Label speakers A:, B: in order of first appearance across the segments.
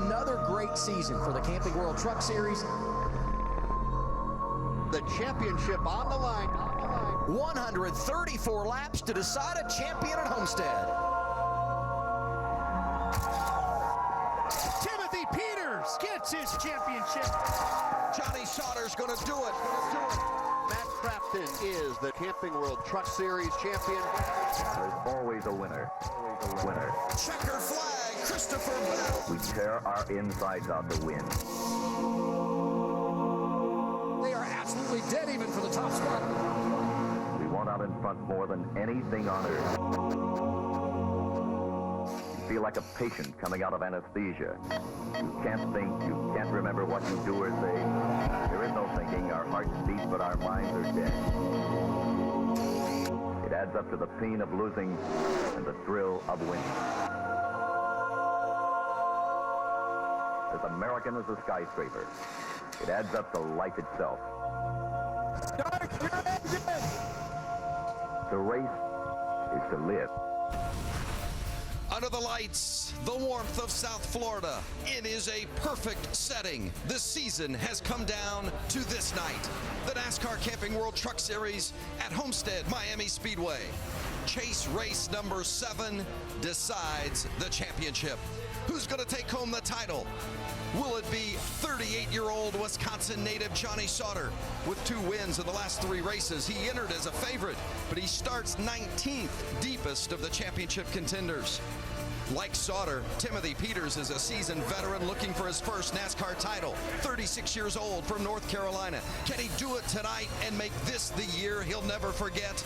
A: another great season for the Camping World Truck Series.
B: The championship on the line.
A: 134 laps to decide a champion at Homestead.
C: Timothy Peters gets his championship.
B: Johnny Sauter's going to do it. Matt Crafton is the Camping World Truck Series champion.
D: There's always a winner.
A: Checkered flag, Christopher Bell.
D: We tear our insides out to win.
A: They are absolutely dead even for the top spot.
D: We want out in front more than anything on earth. You feel like a patient coming out of anesthesia. You can't think, you can't remember what you do or say. There is no thinking, our hearts beat, but our minds are dead. It adds up to the pain of losing and the thrill of winning. As American as a skyscraper, it adds up to life itself.
C: Start your engine!
D: The race is to live.
E: Under the lights, the warmth of South Florida. It is a perfect setting. The season has come down to this night. The NASCAR Camping World Truck Series at Homestead-Miami Speedway. Chase race number 7 decides the championship. Who's going to take home the title? Will it be 38-year-old Wisconsin native Johnny Sauter? With 2 wins in the last 3 races, he entered as a favorite, but he starts 19th deepest of the championship contenders. Like Sauter, Timothy Peters is a seasoned veteran looking for his first NASCAR title. 36 years old from North Carolina. Can he do it tonight and make this the year he'll never forget?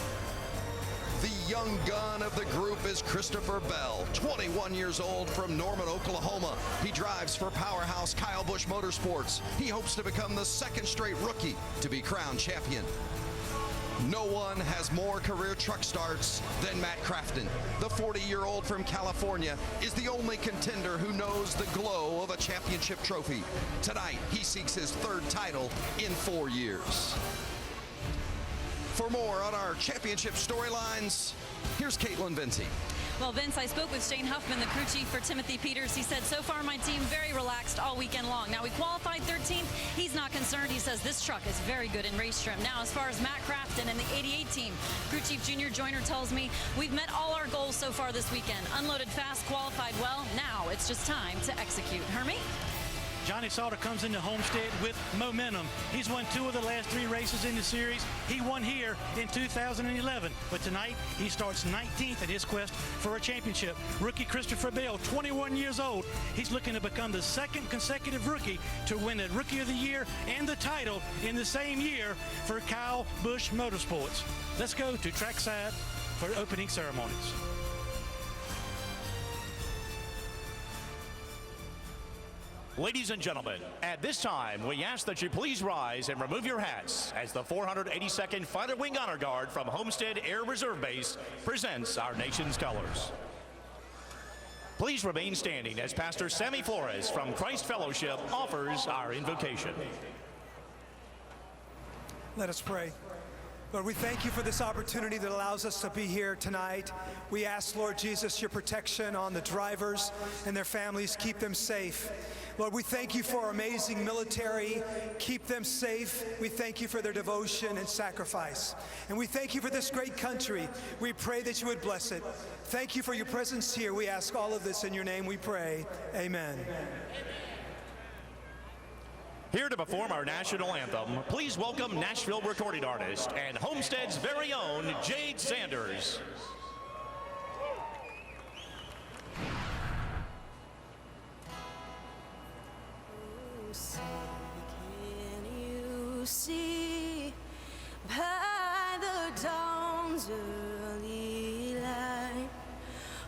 E: The young gun of the group is Christopher Bell, 21 years old from Norman, Oklahoma. He drives for powerhouse Kyle Busch Motorsports. He hopes to become the 2nd straight rookie to be crowned champion. No one has more career truck starts than Matt Crafton. The 40-year-old from California is the only contender who knows the glow of a championship trophy. Tonight, he seeks his 3rd title in 4 years. For more on our championship storylines, here's Caitlin Vinci.
F: Well, Vince, I spoke with Shane Huffman, the crew chief for Timothy Peters. He said, so far my team very relaxed all weekend long. Now, we qualified 13th. He's not concerned. He says this truck is very good in race trim. Now, as far as Matt Crafton and the 88 team, crew chief Junior Joyner tells me, we've met all our goals so far this weekend. Unloaded fast, qualified well. Now it's just time to execute. Hermie?
C: Johnny Sauter comes into Homestead with momentum. He's won 2 of the last 3 races in the series. He won here in 2011, but tonight he starts 19th in his quest for a championship. Rookie Christopher Bell, 21 years old. He's looking to become the 2nd consecutive rookie to win the Rookie of the Year and the title in the same year for Kyle Busch Motorsports. Let's go to trackside for opening ceremonies.
G: Ladies and gentlemen, at this time, we ask that you please rise and remove your hats as the 482nd Fighter Wing Honor Guard from Homestead Air Reserve Base presents our nation's colors. Please remain standing as Pastor Sammy Flores from Christ Fellowship offers our invocation.
H: Let us pray. Lord, we thank you for this opportunity that allows us to be here tonight. We ask, Lord Jesus, your protection on the drivers and their families. Keep them safe. Lord, we thank you for our amazing military. Keep them safe. We thank you for their devotion and sacrifice. And we thank you for this great country. We pray that you would bless it. Thank you for your presence here. We ask all of this in your name, we pray. Amen.
G: Here to perform our national anthem, please welcome Nashville recording artist and Homestead's very own Jade Sanders.
I: Can you see by the dawn's early light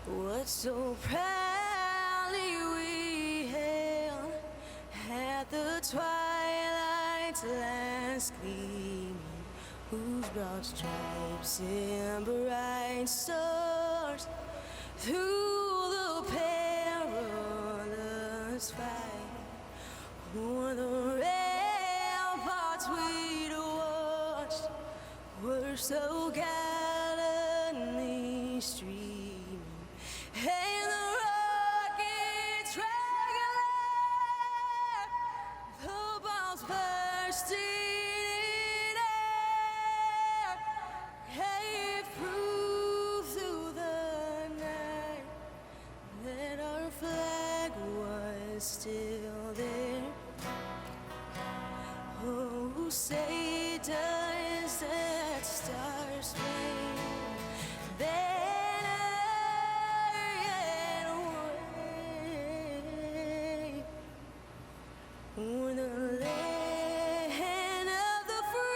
I: what so proudly we hailed at the twilight's last gleaming, whose broad stripes and bright stars through the perilous fight o'er the ramparts we'd watched were so gallantly streaming, and the rockets regular destiny. Hey, prove through the night that our flag was still there. Oh, say does that stars flame banner yet wave o'er the land of the free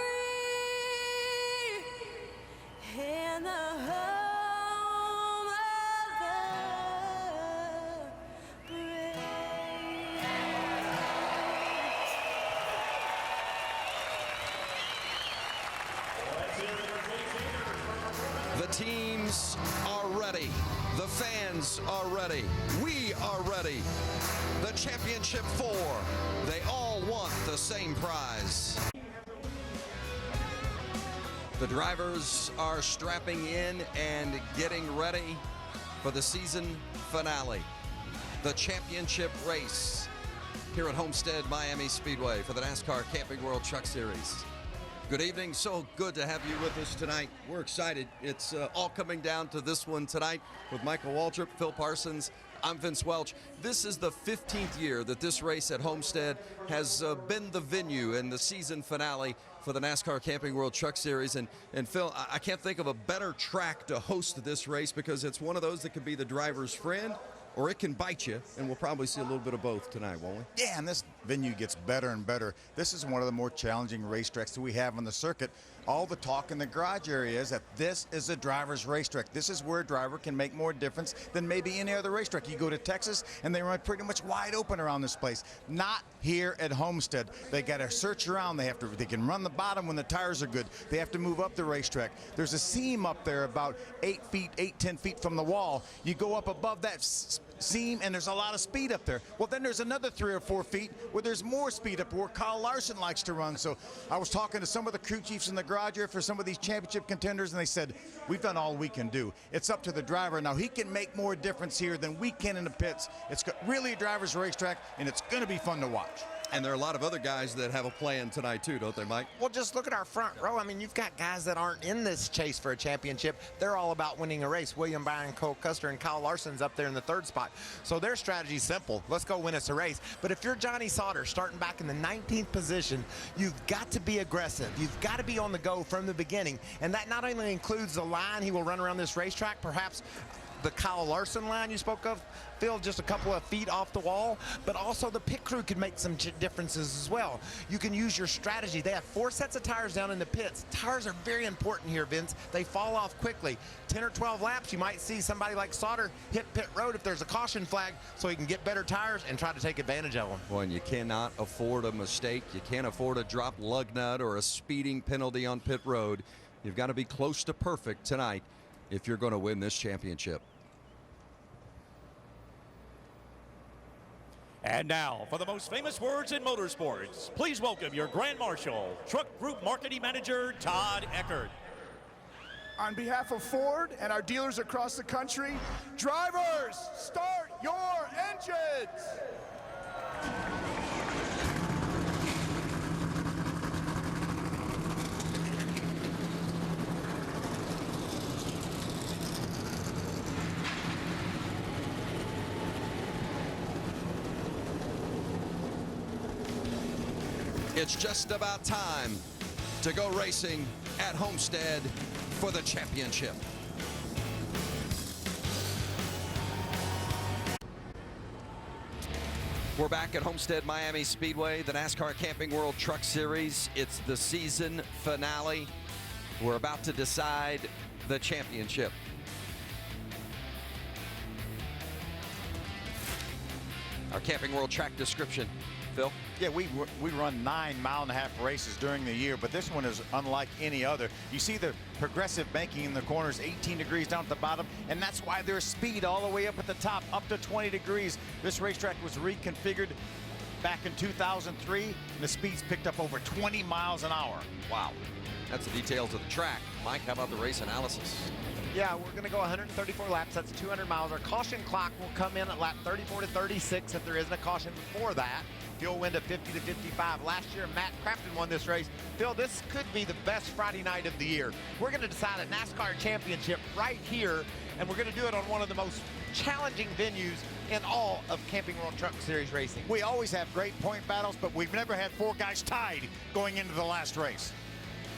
I: and the home of the brave.
E: The teams are ready. The fans are ready. We are ready. The championship four, they all want the same prize. The drivers are strapping in and getting ready for the season finale. The championship race here at Homestead-Miami Speedway for the NASCAR Camping World Truck Series. Good evening. So good to have you with us tonight. We're excited. It's all coming down to this one tonight with Michael Waltrip, Phil Parsons. I'm Vince Welch. This is the 15th year that this race at Homestead has been the venue and the season finale for the NASCAR Camping World Truck Series. And Phil, I can't think of a better track to host this race because it's one of those that could be the driver's friend or it can bite you, and we'll probably see a little bit of both tonight, won't we?
J: Yeah, and this venue gets better and better. This is one of the more challenging racetracks that we have on the circuit. All the talk in the garage area is that this is a driver's racetrack. This is where a driver can make more difference than maybe any other racetrack. You go to Texas, and they run pretty much wide open around this place. Not here at Homestead. They got to search around. They can run the bottom when the tires are good. They have to move up the racetrack. There's a seam up there about 10 feet from the wall. You go up above that seam, and there's a lot of speed up there. Well, then there's another 3 or 4 feet where there's more speed up where Kyle Larson likes to run. So I was talking to some of the crew chiefs in the garage here for some of these championship contenders, and they said, we've done all we can do. It's up to the driver. Now, he can make more difference here than we can in the pits. It's really a driver's racetrack, and it's going to be fun to watch.
E: And there are a lot of other guys that have a plan tonight too, don't they, Mike?
K: Well, just look at our front row. I mean, you've got guys that aren't in this chase for a championship. They're all about winning a race. William Byron, Cole Custer, and Kyle Larson's up there in the 3rd spot. So their strategy's simple. Let's go win us a race. But if you're Johnny Sauter starting back in the 19th position, you've got to be aggressive. You've got to be on the go from the beginning. And that not only includes the line he will run around this racetrack, perhaps the Kyle Larson line you spoke of, Phil, just a couple of feet off the wall, but also the pit crew could make some differences as well. You can use your strategy. They have 4 sets of tires down in the pits. Tires are very important here, Vince. They fall off quickly. 10 or 12 laps, you might see somebody like Sauter hit pit road if there's a caution flag so he can get better tires and try to take advantage of them.
E: Well, and you cannot afford a mistake. You can't afford a dropped lug nut or a speeding penalty on pit road. You've got to be close to perfect tonight if you're going to win this championship.
G: And now, for the most famous words in motorsports, please welcome your Grand Marshal, Truck Group Marketing Manager, Todd Eckert.
L: On behalf of Ford and our dealers across the country, drivers, start your engines!
E: It's just about time to go racing at Homestead for the championship. We're back at Homestead-Miami Speedway, the NASCAR Camping World Truck Series. It's the season finale. We're about to decide the championship. Our Camping World track description, Phil?
J: Yeah, we run 9 mile-and-a-half races during the year, but this one is unlike any other. You see the progressive banking in the corners, 18 degrees down at the bottom, and that's why there's speed all the way up at the top, up to 20 degrees. This racetrack was reconfigured back in 2003, and the speeds picked up over 20 miles an hour.
E: Wow. That's the details of the track. Mike, how about the race analysis?
K: Yeah, we're going to go 134 laps. That's 200 miles. Our caution clock will come in at lap 34 to 36 if there isn't a caution before that. Fuel wind of 50 to 55. Last year, Matt Crafton won this race. Phil, this could be the best Friday night of the year. We're going to decide a NASCAR championship right here, and we're going to do it on one of the most challenging venues in all of Camping World Truck Series racing.
J: We always have great point battles, but we've never had 4 guys tied going into the last race.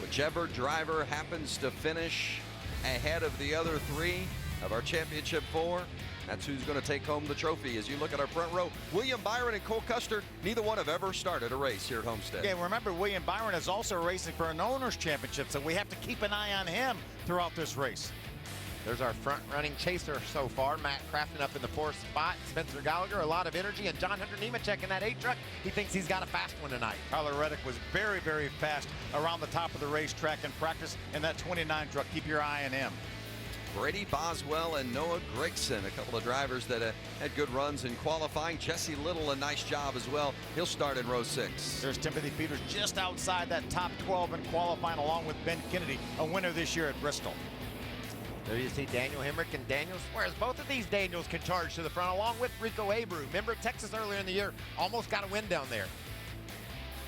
E: Whichever driver happens to finish ahead of the other 3 of our championship 4, that's who's going to take home the trophy. As you look at our front row, William Byron and Cole Custer, neither one have ever started a race here at Homestead.
J: Yeah, remember, William Byron is also racing for an owner's championship, so we have to keep an eye on him throughout this race.
K: There's our front-running chaser so far. Matt Crafton up in the 4th spot. Spencer Gallagher, a lot of energy. And John Hunter Nemechek in that 8 truck. He thinks he's got a fast one tonight.
J: Tyler Reddick was very, very fast around the top of the racetrack in practice in that 29 truck. Keep your eye on him.
E: Brady Boswell and Noah Gregson, a couple of drivers that had good runs in qualifying. Jesse Little, a nice job as well. He'll start in row 6.
J: There's Timothy Peters just outside that top 12 in qualifying, along with Ben Kennedy, a winner this year at Bristol.
K: There you see Daniel Hemrick and Daniel Suarez. Both of these Daniels can charge to the front, along with Rico Abreu. Remember Texas earlier in the year, almost got a win down there.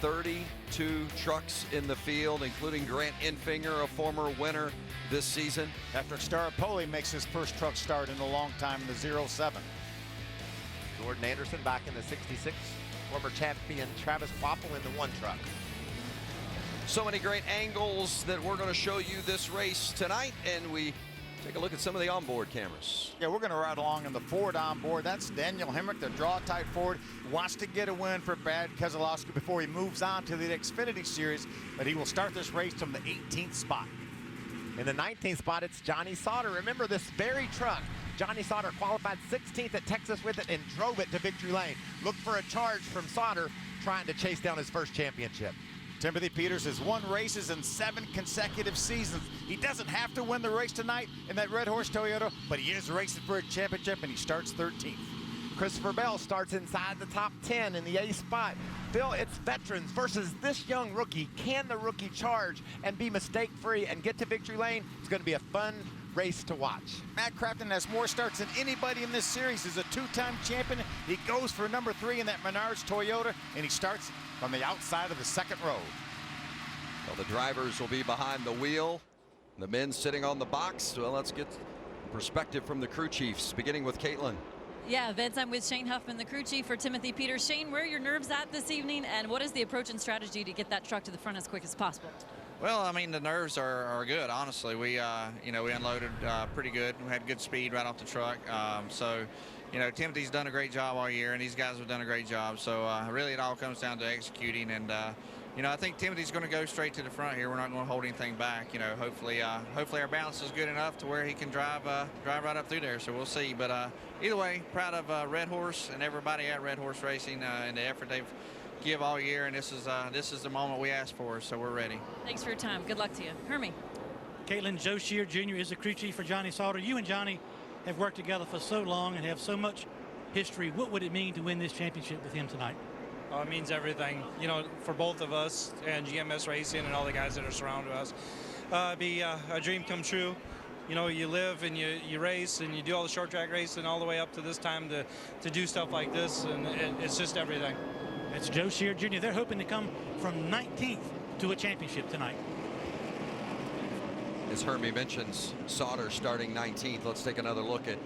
E: 32 trucks in the field, including Grant Infinger, a former winner this season.
J: After Staropoli makes his first truck start in a long time in the 07.
K: Jordan Anderson back in the 66. Former champion Travis Waffle in the 1 truck.
E: So many great angles that we're going to show you this race tonight, and we take a look at some of the onboard cameras.
J: Yeah, we're going to ride along in the Ford onboard. That's Daniel Hemrick, the draw-type Ford. Wants to get a win for Brad Keselowski before he moves on to the Xfinity Series, but he will start this race from the 18th spot.
K: In the 19th spot, it's Johnny Sauter. Remember this very truck. Johnny Sauter qualified 16th at Texas with it and drove it to victory lane. Look for a charge from Sauter trying to chase down his first championship.
J: Timothy Peters has won races in 7 consecutive seasons. He doesn't have to win the race tonight in that Red Horse Toyota, but he is racing for a championship, and he starts 13th.
K: Christopher Bell starts inside the top 10 in the 8th spot. Phil, it's veterans versus this young rookie. Can the rookie charge and be mistake-free and get to victory lane? It's going to be a fun race to watch.
J: Matt Crafton has more starts than anybody in this series. He's a 2-time champion. He goes for number 3 in that Menards Toyota, and he starts from the outside of the 2nd row.
E: Well, the drivers will be behind the wheel. The men sitting on the box. Well, let's get perspective from the crew chiefs, beginning with Caitlin.
F: Yeah, Vince, I'm with Shane Huffman, the crew chief for Timothy Peters. Shane, where are your nerves at this evening, and what is the approach and strategy to get that truck to the front as quick as possible?
M: Well, I mean, the nerves are good, honestly. We unloaded pretty good. We had good speed right off the truck. Timothy's done a great job all year, and these guys have done a great job. So really it all comes down to executing. And, I think Timothy's going to go straight to the front here. We're not going to hold anything back. Hopefully our balance is good enough to where he can drive right up through there. So we'll see. But either way, proud of Red Horse and everybody at Red Horse Racing and the effort they've give all year, and this is the moment we asked for, so we're ready.
F: Thanks for your time. Good luck to you. Hermie.
C: Caitlin, Joe Shear Jr. is the crew chief for Johnny Sauter. You and Johnny have worked together for so long and have so much history. What would it mean to win this championship with him tonight?
N: Oh, it means everything, for both of us and GMS Racing and all the guys that are surrounding us. It'd be a dream come true. You live and you race and you do all the short track racing all the way up to this time to do stuff like this, and it's just everything.
C: It's Joe Shear Jr. They're hoping to come from 19th to a championship tonight.
E: As Hermie mentions, Sauter starting 19th. Let's take another look at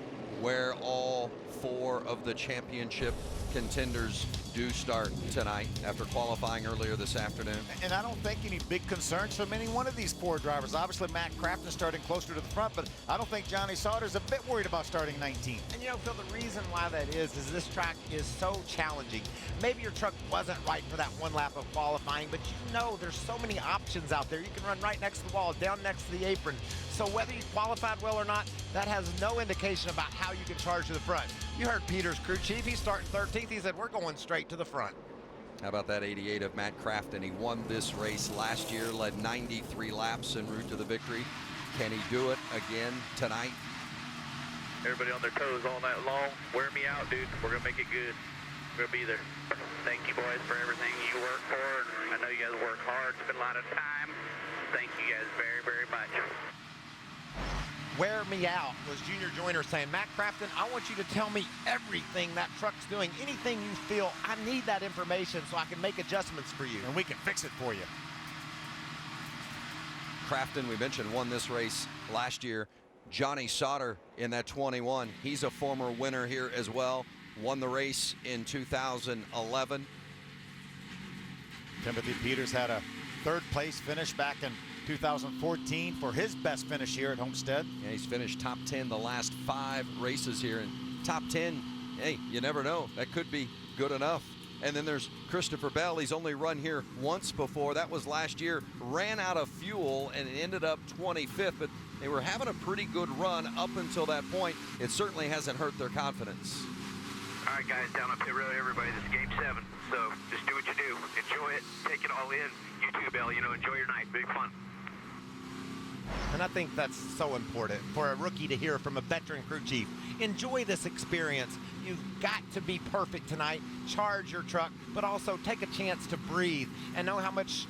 E: where all 4 of the championship contenders do start tonight after qualifying earlier this afternoon.
J: And I don't think any big concerns from any one of these 4 drivers. Obviously, Matt Crafton starting closer to the front, but I don't think Johnny Sauter's a bit worried about starting 19th.
K: And Phil, the reason why that is this track is so challenging. Maybe your truck wasn't right for that 1 lap of qualifying, but there's so many options out there. You can run right next to the wall, down next to the apron. So whether you qualified well or not, that has no indication about how you can charge to the front. You heard Peter's crew chief. He's starting 13th. He said, we're going straight to the front.
E: How about that 88 of Matt Crafton? He won this race last year, led 93 laps en route to the victory. Can he do it again tonight?
O: Everybody on their toes all night long. Wear me out, dude. We're going to make it good. We're going to be there. Thank you, boys, for everything you work for. I know you guys work hard, spend a lot of time. Thank you guys very, very much.
K: wear me out, was Junior Joyner saying, Matt Crafton, I want you to tell me everything that truck's doing, anything you feel. I need that information so I can make adjustments for you.
J: And we can fix it for you.
E: Crafton, we mentioned, won this race last year. Johnny Sauter in that 21. He's a former winner here as well. Won the race in 2011.
J: Timothy Peters had a third-place finish back in 2014 for his best finish here at Homestead.
E: Yeah, he's finished top 10 the last 5 races here. And top 10, hey, you never know. That could be good enough. And then there's Christopher Bell. He's only run here once before. That was last year. Ran out of fuel and ended up 25th. But they were having a pretty good run up until that point. It certainly hasn't hurt their confidence.
O: All right, guys, down up here, really, everybody. This is Game 7, so just do what you do. Enjoy it. Take it all in. You too, Bell. You know, enjoy your night. Big fun.
K: And I think that's so important for a rookie to hear from a veteran crew chief. Enjoy this experience. You've got to be perfect tonight. Charge your truck, but also take a chance to breathe and know how much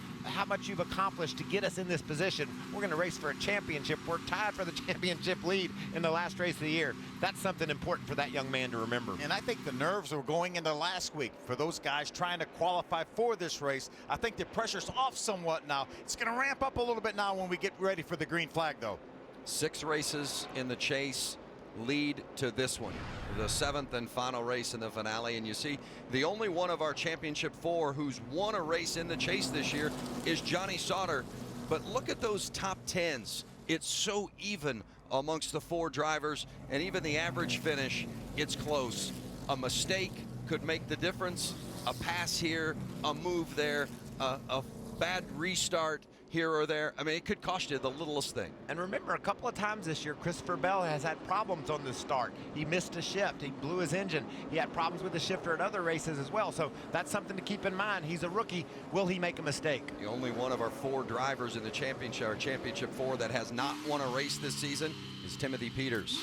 K: you've accomplished to get us in this position. We're going to race for a championship. We're tied for the championship lead in the last race of the year. That's something important for that young man to remember.
J: And I think the nerves were going into last week for those guys trying to qualify for this race. I think the pressure's off somewhat now. It's going to ramp up a little bit now when we get ready for the green flag, though.
E: 6 races in the chase lead to this one, the 7th and final race in the finale. And you see, the only one of our championship 4 who's won a race in the chase this year is Johnny Sauter. But look at those top 10s. It's so even amongst the 4 drivers, and even the average finish, it's close. A mistake could make the difference. A pass here, a move there, a bad restart here or there. I mean, it could cost you the littlest thing.
K: And remember, a couple of times this year, Christopher Bell has had problems on the start. He missed a shift. He blew his engine. He had problems with the shifter at other races as well. So that's something to keep in mind. He's a rookie. Will he make a mistake?
E: The only one of our 4 drivers in the championship, our championship 4, that has not won a race this season is Timothy Peters.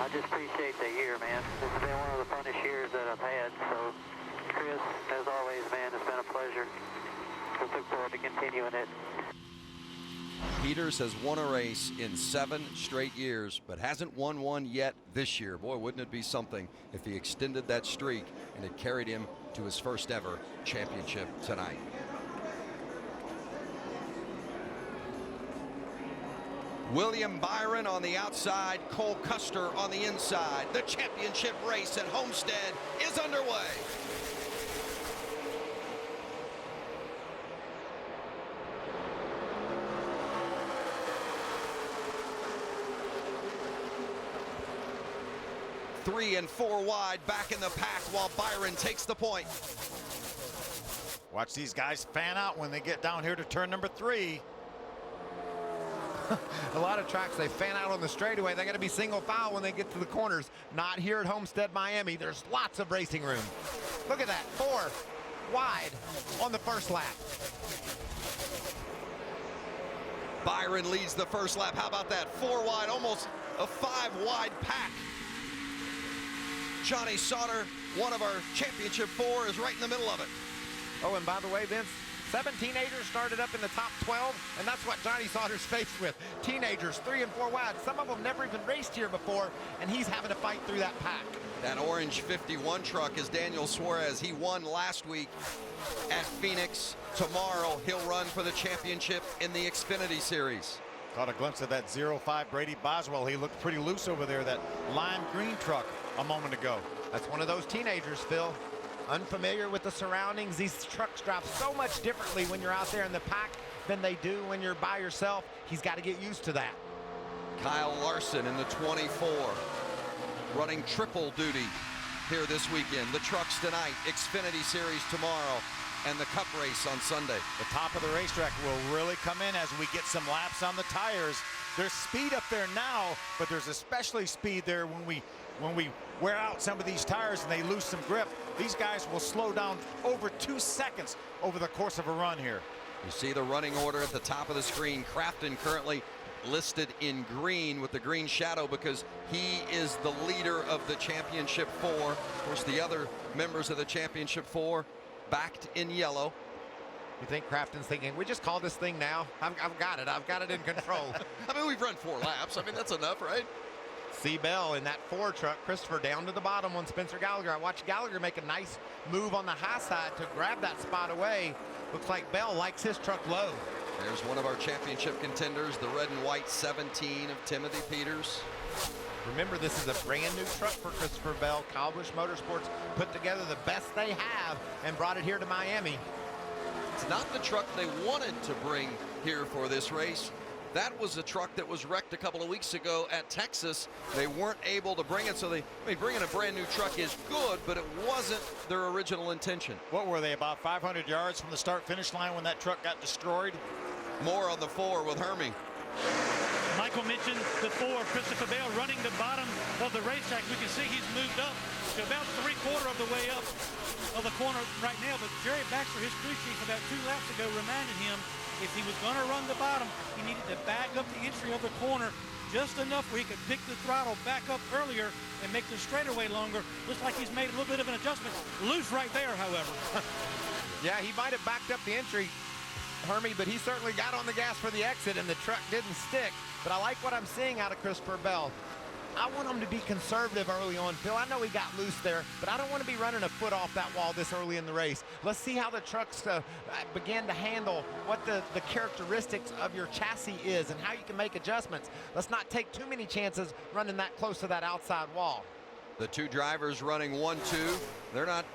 P: I just appreciate the year, man. This has been one of the funnest years that I've had. So, Chris, as always, man, it's been a pleasure. I look forward to continuing it.
E: Peters has won a race in 7 straight years, but hasn't won one yet this year. Boy, wouldn't it be something if he extended that streak and it carried him to his first ever championship tonight. William Byron on the outside, Cole Custer on the inside. The championship race at Homestead is underway. Three and 4 wide back in the pack while Byron takes the point.
J: Watch these guys fan out when they get down here to turn number 3.
K: A lot of tracks, they fan out on the straightaway. They got to be single file when they get to the corners. Not here at Homestead-Miami. There's lots of racing room. Look at that, 4 wide on the first lap.
E: Byron leads the first lap. How about that? 4 wide, almost a 5 wide pack. Johnny Sauter, one of our championship 4, is right in the middle of it.
K: Oh, and by the way, Vince, 7 teenagers started up in the top 12, and that's what Johnny Sauter's faced with. Teenagers, 3 and 4 wide. Some of them never even raced here before, and he's having to fight through that pack.
E: That orange 51 truck is Daniel Suarez. He won last week at Phoenix. Tomorrow, he'll run for the championship in the Xfinity Series.
J: Caught a glimpse of that 05 Brady Boswell. He looked pretty loose over there, that lime green truck a moment ago.
K: That's one of those teenagers, Phil. Unfamiliar with the surroundings. These trucks drive so much differently when you're out there in the pack than they do when you're by yourself. He's got to get used to that.
E: Kyle Larson in the 24, running triple duty here this weekend. The trucks tonight, Xfinity Series tomorrow, and the Cup race on Sunday.
J: The top of the racetrack will really come in as we get some laps on the tires. There's speed up there now, but there's especially speed there when we wear out some of these tires and they lose some grip. These guys will slow down over 2 seconds over the course of a run here.
E: You see the running order at the top of the screen. Crafton currently listed in green with the green shadow because he is the leader of the championship 4. Of course, the other members of the championship 4 backed in yellow.
K: You think Crafton's thinking, we just call this thing now? I've got it in control.
E: I mean, we've run 4 laps. I mean, that's enough, right?
K: See Bell in that Ford truck. Christopher down to the bottom on Spencer Gallagher. I watched Gallagher make a nice move on the high side to grab that spot away. Looks like Bell likes his truck low.
E: There's one of our championship contenders, the red and white 17 of Timothy Peters.
K: Remember, this is a brand new truck for Christopher Bell. Kyle Busch Motorsports put together the best they have and brought it here to Miami.
E: It's not the truck they wanted to bring here for this race. That was a truck that was wrecked a couple of weeks ago at Texas. They weren't able to bring it, so bringing a brand new truck is good, but it wasn't their original intention.
J: What were they, about 500 yards from the start-finish line when that truck got destroyed?
E: More on the 4 with Hermie.
C: Michael mentioned the 4, Christopher Bell, running the bottom of the racetrack. We can see he's moved up to about 3/4 of the way up of the corner right now, but Jerry Baxter, his crew chief, about 2 laps ago reminded him if he was going to run the bottom, he needed to back up the entry of the corner just enough where he could pick the throttle back up earlier and make the straightaway longer. Looks like he's made a little bit of an adjustment. Loose right there, however.
K: Yeah, he might have backed up the entry, Hermie, but he certainly got on the gas for the exit and the truck didn't stick. But I like what I'm seeing out of Christopher Bell. I want him to be conservative early on, Phil. I know he got loose there, but I don't want to be running a foot off that wall this early in the race. Let's see how the trucks begin to handle what the characteristics of your chassis is and how you can make adjustments. Let's not take too many chances running that close to that outside wall.
E: The 2 drivers running 1-2. They're not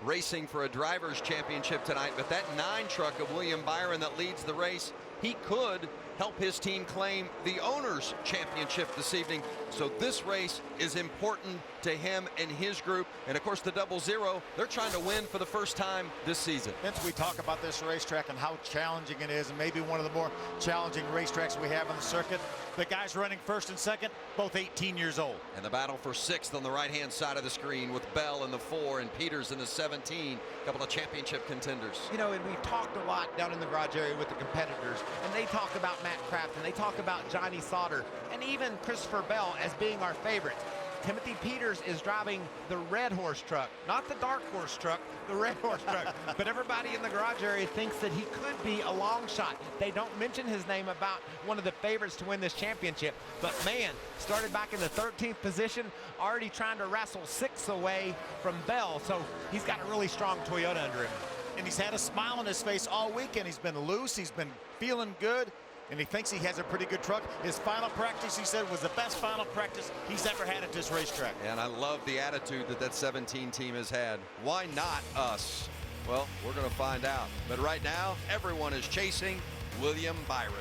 E: racing for a driver's championship tonight, but that 9 truck of William Byron that leads the race, he could help his team claim the owner's championship this evening. So this race is important to him and his group. And of course, the 00, they're trying to win for the first time this season.
J: Vince, we talk about this racetrack and how challenging it is, and maybe one of the more challenging racetracks we have on the circuit. The guys running first and second, both 18 years old.
E: And the battle for 6th on the right-hand side of the screen with Bell in the 4 and Peters in the 17, a couple of championship contenders.
K: You know, and we've talked a lot down in the garage area with the competitors, and they talk about Matt Crafton, they talk about Johnny Sauter, and even Christopher Bell as being our favorites. Timothy Peters is driving the red horse truck, not the dark horse truck, the red horse truck. But everybody in the garage area thinks that he could be a long shot. They don't mention his name about one of the favorites to win this championship. But man, started back in the 13th position, already trying to wrestle 6 away from Bell. So he's got a really strong Toyota under him.
J: And he's had a smile on his face all weekend. He's been loose, he's been feeling good, and he thinks he has a pretty good truck. His final practice, he said, was the best final practice he's ever had at this racetrack.
E: And I love the attitude that 17 team has had. Why not us? Well, we're going to find out. But right now, everyone is chasing William Byron.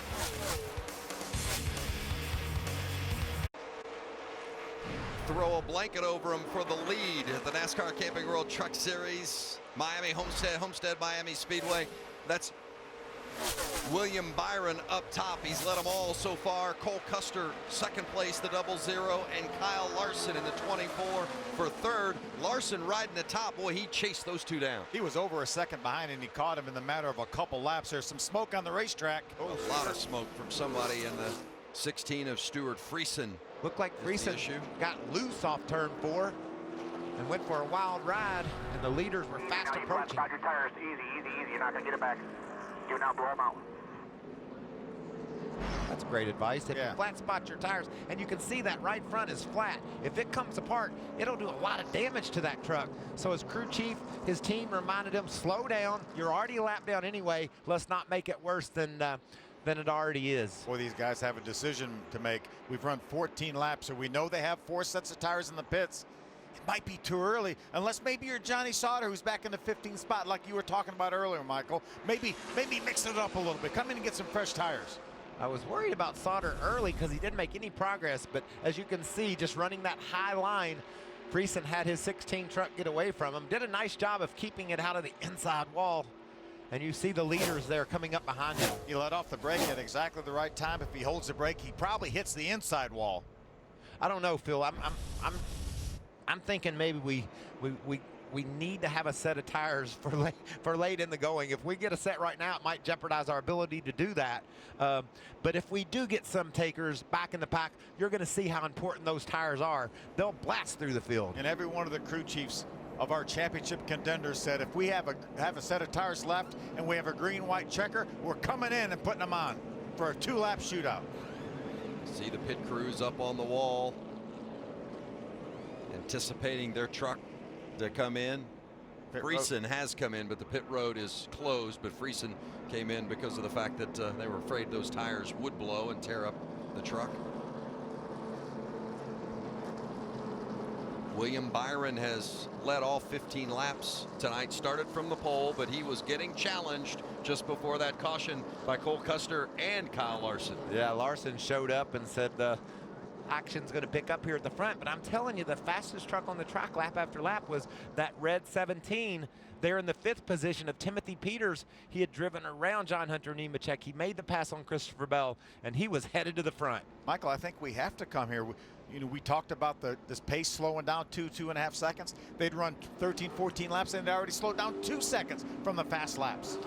E: Throw a blanket over him for the lead at the NASCAR Camping World Truck Series. Miami Homestead-Miami Speedway. That's William Byron up top. He's led them all so far. Cole Custer, second place, the 00, and Kyle Larson in the 24 for third. Larson riding the top. Boy, he chased those 2 down.
J: He was over a second behind, and he caught him in the matter of a couple laps. There's some smoke on the racetrack.
E: Oh, a lot of smoke from somebody in the 16 of Stuart Friesen.
K: Looked like Friesen got loose off turn 4 and went for a wild ride, and the leaders were fast approaching.
P: Your tires, easy. You're not going to get it back. Do not blow them out.
K: That's great advice. If you flat spot your tires, and you can see that right front is flat. If it comes apart, it'll do a lot of damage to that truck. So his crew chief, his team reminded him, slow down. You're already a lap down anyway. Let's not make it worse than it already is.
J: Boy, these guys have a decision to make. We've run 14 laps, so we know they have 4 sets of tires in the pits. It might be too early, unless maybe you're Johnny Sauter, who's back in the 15th spot like you were talking about earlier, Michael. Maybe mix it up a little bit. Come in and get some fresh tires.
K: I was worried about Sauter early because he didn't make any progress, but as you can see, just running that high line, Friesen had his 16 truck get away from him. Did a nice job of keeping it out of the inside wall. And you see the leaders there coming up behind him.
J: He let off the brake at exactly the right time. If he holds the brake, he probably hits the inside wall.
K: I don't know, Phil. I'm thinking maybe we need to have a set of tires for late in the going. If we get a set right now, it might jeopardize our ability to do that. But if we do get some takers back in the pack, you're going to see how important those tires are. They'll blast through the field.
J: And every one of the crew chiefs of our championship contenders said if we have a set of tires left and we have a green-white checker, we're coming in and putting them on for a 2-lap shootout.
E: See the pit crews up on the wall, anticipating their truck to come in. Friesen has come in, but the pit road is closed. But Friesen came in because of the fact that they were afraid those tires would blow and tear up the truck. William Byron has led all 15 laps tonight, started from the pole, but he was getting challenged just before that caution by Cole Custer and Kyle Larson.
K: Yeah, Larson showed up and said the action's going to pick up here at the front, but I'm telling you, the fastest truck on the track lap after lap was that red 17 there in the 5th position of Timothy Peters. He had driven around John Hunter Nemechek. He made the pass on Christopher Bell, and he was headed to the front.
J: Michael, I think we have to come here. You know, we talked about this pace slowing down 2.5 seconds. They'd run 13, 14 laps, and they already slowed down 2 seconds from the fast laps.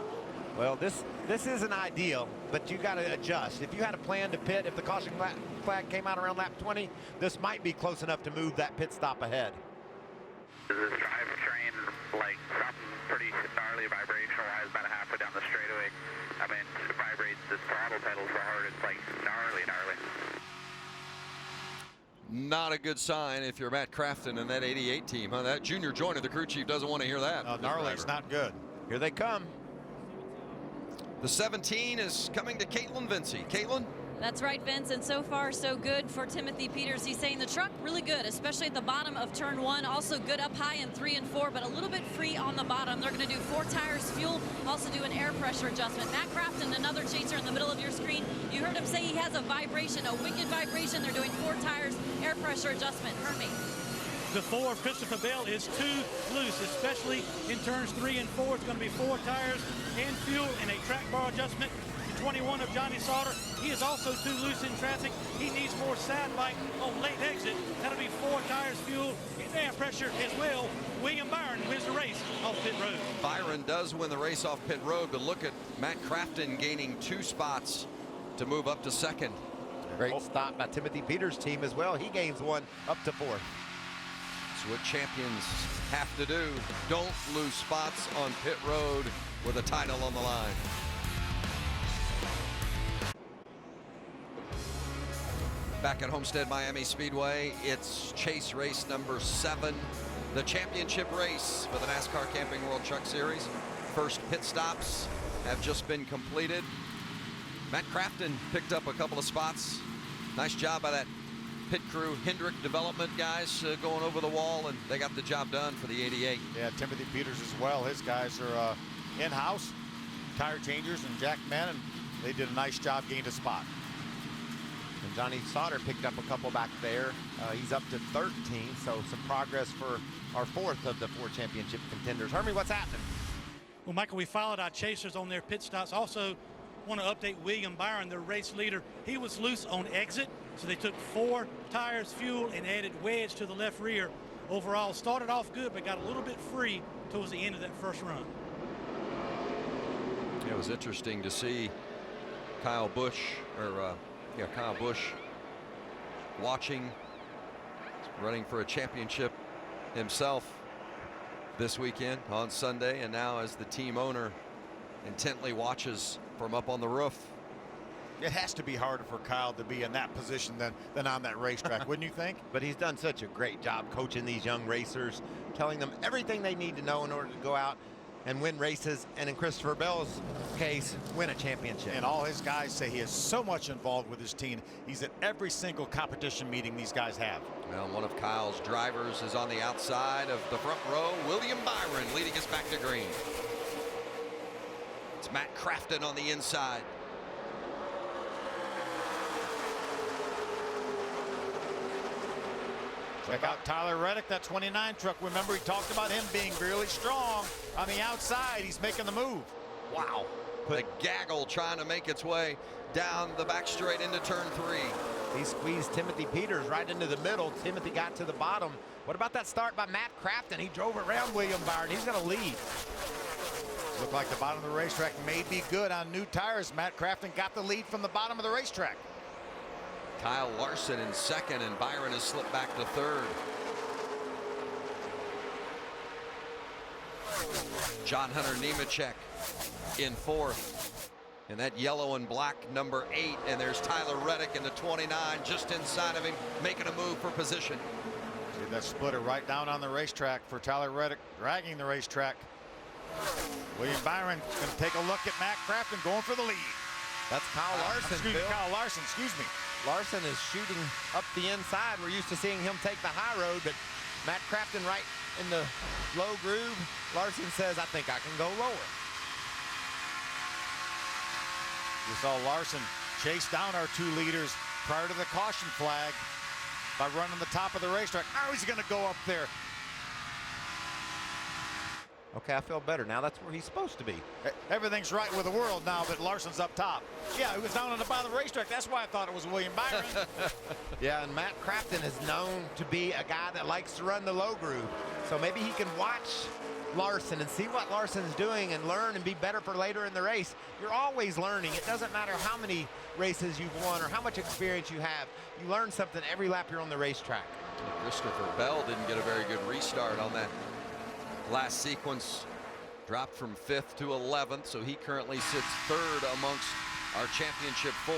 K: Well, this isn't ideal, but you got to adjust. If you had a plan to pit, if the caution flag came out around lap 20, this might be close enough to move that pit stop ahead.
O: Does this drivetrain like something pretty gnarly vibration-wise about halfway down the straightaway? I mean, it vibrates the throttle pedal so hard, it's like gnarly.
E: Not a good sign if you're Matt Crafton and that 88 team. Huh? That junior joiner, the crew chief, doesn't want to hear that.
J: No, gnarly's not good.
K: Here they come.
E: The 17 is coming to Caitlin Vincey. Caitlin?
F: That's right, Vince, and so far so good for Timothy Peters. He's saying the truck really good, especially at the bottom of turn 1. Also good up high in 3 and 4, but a little bit free on the bottom. They're going to do 4 tires, fuel, also do an air pressure adjustment. Matt Crafton, another chaser in the middle of your screen. You heard him say he has a vibration, a wicked vibration. They're doing 4 tires, air pressure adjustment. Hermie.
C: The 4 of Christopher Bell is too loose, especially in turns 3 and 4. It's going to be 4 tires and fuel and a track bar adjustment. 21 of Johnny Sauter, he is also too loose in traffic. He needs more sidelight on late exit. That'll be 4 tires, fuel, and air pressure as well. William Byron wins the race off pit road.
E: Byron does win the race off pit road, but look at Matt Crafton gaining 2 spots to move up to 2nd.
K: Great stop by Timothy Peters' team as well. He gains 1 up to 4th.
E: That's what champions have to do. Don't lose spots on pit road with a title on the line. Back at Homestead-Miami Speedway, it's chase race number 7, the championship race for the NASCAR Camping World Truck Series. First pit stops have just been completed. Matt Crafton picked up a couple of spots. Nice job by that pit crew, Hendrick Development guys going over the wall, and they got the job done for the 88.
J: Yeah, Timothy Peters as well. His guys are in-house, tire changers and jack men, and they did a nice job, gained a spot.
K: And Johnny Sauter picked up a couple back there. He's up to 13, so some progress for our 4th of the 4 championship contenders. Hermie, what's happening?
C: Well, Michael, we followed our chasers on their pit stops. Also want to update William Byron, their race leader. He was loose on exit, so they took 4 tires, fuel, and added wedge to the left rear. Overall, started off good, but got a little bit free towards the end of that first run.
E: It was interesting to see Kyle Busch, Kyle Busch watching, running for a championship himself this weekend on Sunday, and now as the team owner intently watches from up on the roof.
J: It has to be harder for Kyle to be in that position than on that racetrack, wouldn't you think?
K: But he's done such a great job coaching these young racers, telling them everything they need to know in order to go out and win races, and in Christopher Bell's case, win a championship.
J: And all his guys say he is so much involved with his team. He's at every single competition meeting these guys have.
E: Well, one of Kyle's drivers is on the outside of the front row, William Byron, leading us back to green. It's Matt Crafton on the inside.
J: Check out Tyler Reddick, that 29 truck. Remember, he talked about him being really strong on the outside. He's making the move.
E: Wow. The gaggle trying to make its way down the back straight into turn 3.
K: He squeezed Timothy Peters right into the middle. Timothy got to the bottom. What about that start by Matt Crafton? He drove around William Byron. He's going to lead.
J: Looked like the bottom of the racetrack may be good on new tires. Matt Crafton got the lead from the bottom of the racetrack.
E: Kyle Larson in 2nd, and Byron has slipped back to 3rd. John Hunter Nemechek in fourth. And that yellow and black number 8. And there's Tyler Reddick in the 29 just inside of him, making a move for position.
J: See that splitter right down on the racetrack for Tyler Reddick, dragging the racetrack. William Byron going to take a look at Matt Crafton going for the lead.
K: That's Kyle Larson.
J: Kyle Larson, excuse me.
K: Larson is shooting up the inside. We're used to seeing him take the high road, but Matt Crafton right in the low groove. Larson says, I think I can go lower.
J: We saw Larson chase down our 2 leaders prior to the caution flag by running the top of the racetrack. Now he's going to go up there.
K: Okay, I feel better now. That's where he's supposed to be.
J: Everything's right with the world now that Larson's up top. Yeah, he was down on the bottom of the racetrack. That's why I thought it was William Byron.
K: Yeah, and Matt Crafton is known to be a guy that likes to run the low groove. So maybe he can watch Larson and see what Larson's doing and learn and be better for later in the race. You're always learning. It doesn't matter how many races you've won or how much experience you have. You learn something every lap you're on the racetrack.
E: Christopher Bell didn't get a very good restart on that last sequence. Dropped from 5th to 11th, so he currently sits 3rd amongst our championship 4.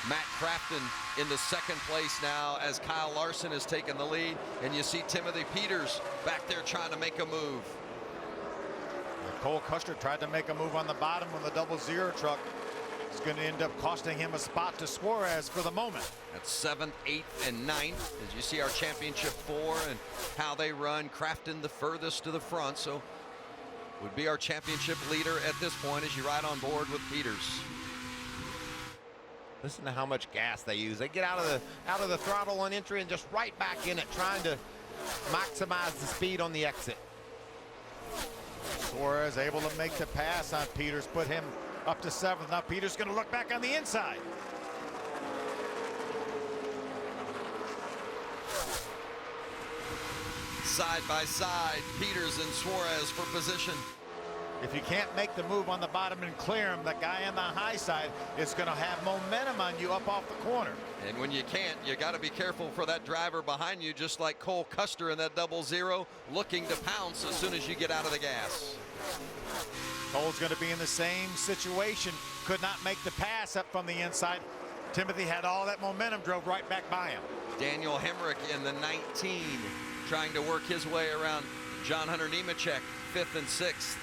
E: Matt Crafton in the 2nd place now as Kyle Larson has taken the lead, and you see Timothy Peters back there trying to make a move.
J: Cole Custer tried to make a move on the bottom when the 00 truck. It's going to end up costing him a spot to Suarez for the moment.
E: That's 7th, 8th, and 9th. As you see our championship 4 and how they run. Crafton the furthest to the front, so would be our championship leader at this point as you ride on board with Peters.
K: Listen to how much gas they use. They get out of the throttle on entry and just right back in it, trying to maximize the speed on the exit.
J: Suarez able to make the pass on Peters, put him up to 7th. Now Peters going to look back on the inside.
E: Side by side, Peters and Suarez for position.
J: If you can't make the move on the bottom and clear him, the guy on the high side is going to have momentum on you up off the corner.
E: And when you can't, you got to be careful for that driver behind you, just like Cole Custer in that 00, looking to pounce as soon as you get out of the gas.
J: Cole's going to be in the same situation. Could not make the pass up from the inside. Timothy had all that momentum, drove right back by him.
E: Daniel Hemrick in the 19, trying to work his way around John Hunter Nemechek, 5th and 6th.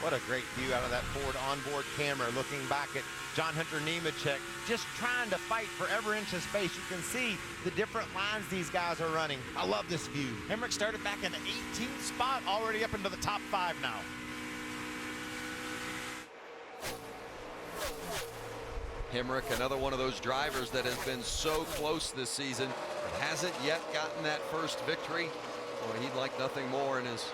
K: What a great view out of that Ford onboard camera, looking back at John Hunter Nemechek, just trying to fight for every inch of space. You can see the different lines these guys are running. I love this view.
J: Hemrick started back in the 18th spot, already up into the top 5 now.
E: Hemrick, another one of those drivers that has been so close this season, but hasn't yet gotten that first victory. Boy, he'd like nothing more in his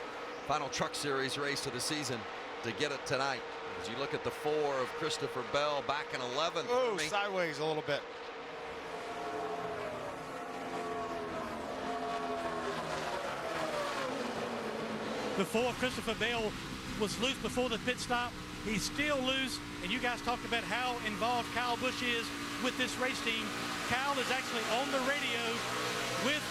E: final Truck Series race of the season to get it tonight. As you look at the 4 of Christopher Bell back in 11th.
J: Oh, sideways a little bit.
C: The 4 of Christopher Bell was loose before the pit stop. He's still loose, and you guys talked about how involved Kyle Busch is with this race team. Kyle is actually on the radio with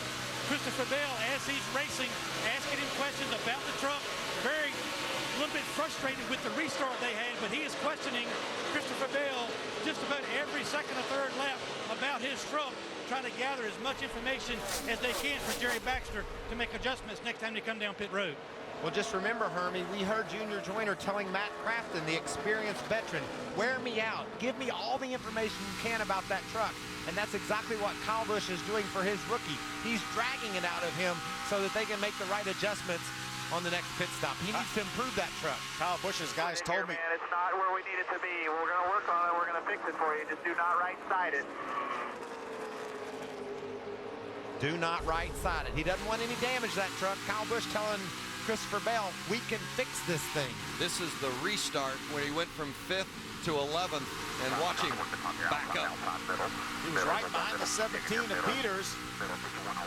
C: Christopher Bell as he's racing, asking him questions about the truck. A little bit frustrated with the restart they had, but he is questioning Christopher Bell just about every second or third lap about his truck, trying to gather as much information as they can for Jerry Baxter to make adjustments next time they come down pit road.
K: Well, just remember, Hermie, we heard Junior Joyner telling Matt Crafton, the experienced veteran, wear me out. Give me all the information you can about that truck. And that's exactly what Kyle Busch is doing for his rookie. He's dragging it out of him so that they can make the right adjustments on the next pit stop. He needs to improve that truck.
J: Kyle Busch's guys told me.
P: Man, it's not where we need it to be. We're going to work on it. We're going to fix it for you. Just do not right-side it.
K: Do not right-side it. He doesn't want any damage to that truck. Kyle Busch telling Christopher Bell, we can fix this thing.
E: This is the restart when he went from 5th to 11th, and watch him back up.
J: He was right behind the 17 of Peters.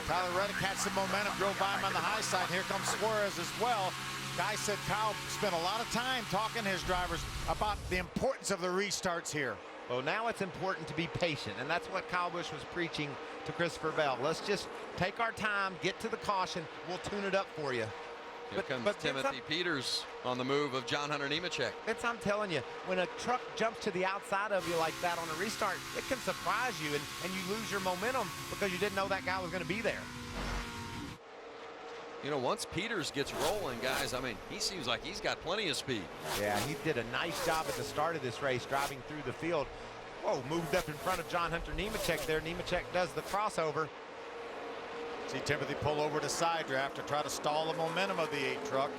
J: Tyler Reddick had some momentum, drove by him on the high side. Here comes Suarez as well. Guy said Kyle spent a lot of time talking to his drivers about the importance of the restarts here.
K: Well, now it's important to be patient, and that's what Kyle Busch was preaching to Christopher Bell. Let's just take our time, get to the caution. We'll tune it up for you.
E: Here comes Timothy Peters on the move of John Hunter Nemechek.
K: Vince, I'm telling you, when a truck jumps to the outside of you like that on a restart, it can surprise you, and you lose your momentum because you didn't know that guy was going to be there.
E: You know, once Peters gets rolling, guys, I mean, he seems like he's got plenty of speed.
K: Yeah, he did a nice job at the start of this race, driving through the field. Whoa, moved up in front of John Hunter Nemechek there. Nemechek does the crossover.
J: See Timothy pull over to side draft to try to stall the momentum of the 8 truck.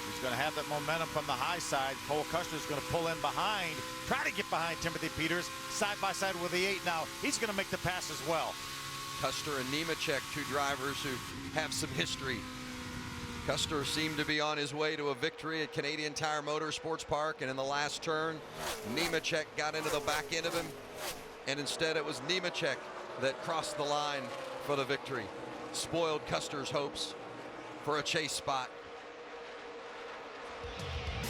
J: He's going to have that momentum from the high side. Cole Custer's going to pull in behind, try to get behind Timothy Peters, side by side with the 8 now. He's going to make the pass as well.
E: Custer and Nemechek, 2 drivers who have some history. Custer seemed to be on his way to a victory at Canadian Tire Motorsports Park, and in the last turn, Nemechek got into the back end of him, and instead it was Nemechek that crossed the line for the victory. Spoiled Custer's hopes for a chase spot.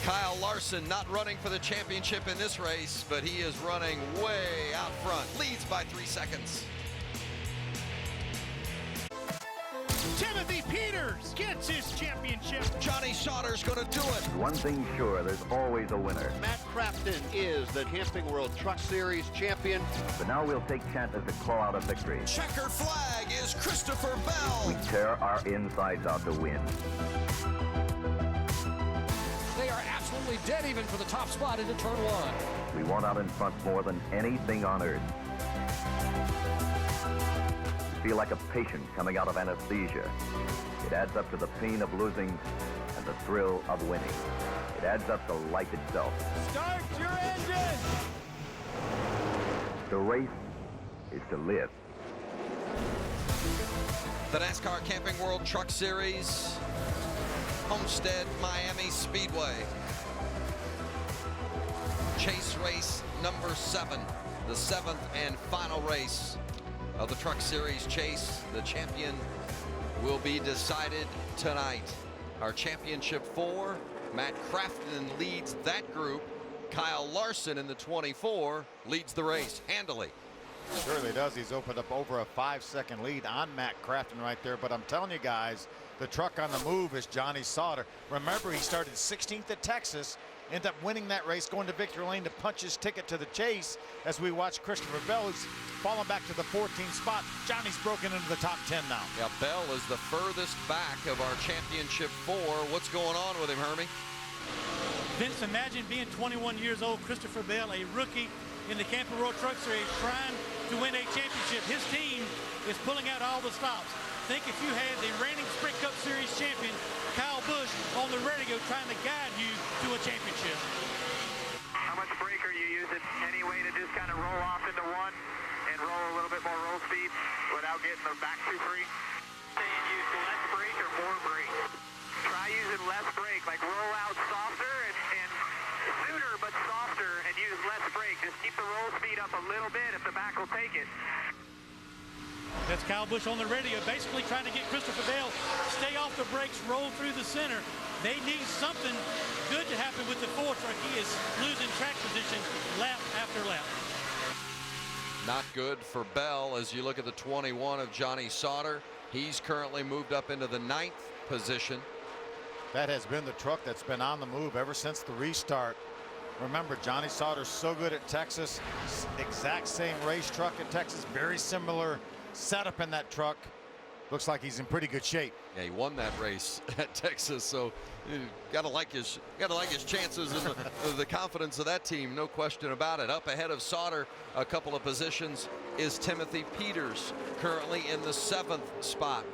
E: Kyle Larson not running for the championship in this race, but he is running way out front. Leads by 3 seconds.
G: Timothy Peters gets his championship.
B: Johnny Sauter's going to do it.
D: One thing sure, there's always a winner.
B: Matt Crafton is the Camping World Truck Series champion.
D: But now we'll take chances to claw out a victory.
E: Checker flag is Christopher Bell.
D: We tear our insides out to win.
A: They are absolutely dead even for the top spot into turn 1.
D: We want out in front more than anything on earth. Feel like a patient coming out of anesthesia. It adds up to the pain of losing and the thrill of winning. It adds up to life itself.
L: Start your engine!
D: To race is to live.
E: The NASCAR Camping World Truck Series, Homestead-Miami Speedway. Chase race number 7, the 7th and final race of the Truck Series chase. The champion will be decided tonight. Our championship 4, Matt Crafton leads that group. Kyle Larson in the 24 leads the race handily.
J: Surely does. He's opened up over a 5-second lead on Matt Crafton right there. But I'm telling you guys, the truck on the move is Johnny Sauter. Remember, he started 16th at Texas, ended up winning that race, going to victory lane to punch his ticket to the chase as we watch Christopher Bell, who's fallen back to the 14th spot. Johnny's broken into the top 10 now.
E: Yeah, Bell is the furthest back of our championship 4. What's going on with him, Hermie?
C: Vince, imagine being 21 years old, Christopher Bell, a rookie in the Camping World Truck Series, trying to win a championship. His team is pulling out all the stops. Think if you had the reigning Sprint Cup Series champion, Kyle Busch, on the radio trying to guide you to a championship.
O: How much brake are you using? Any way to just kind of roll off into one and roll a little bit more roll speed without getting the back too free? Saying use less brake or more brake? Try using less brake, like roll out softer and sooner but softer, and use less brake. Just keep the roll speed up a little bit if the back will take it.
C: That's Kyle Busch on the radio, basically trying to get Christopher Bell stay off the brakes, roll through the center. They need something good to happen with the 4 truck. He is losing track position lap after lap.
E: Not good for Bell as you look at the 21 of Johnny Sauter. He's currently moved up into the 9th position.
J: That has been the truck that's been on the move ever since the restart. Remember, Johnny Sauter's so good at Texas. Exact same race truck at Texas. Very similar setup in that truck. Looks like he's in pretty good shape.
E: Yeah, he won that race at Texas, so you gotta like his chances and the confidence of that team, no question about it. Up ahead of Sauter, a couple of positions, is Timothy Peters, currently in the 7th spot.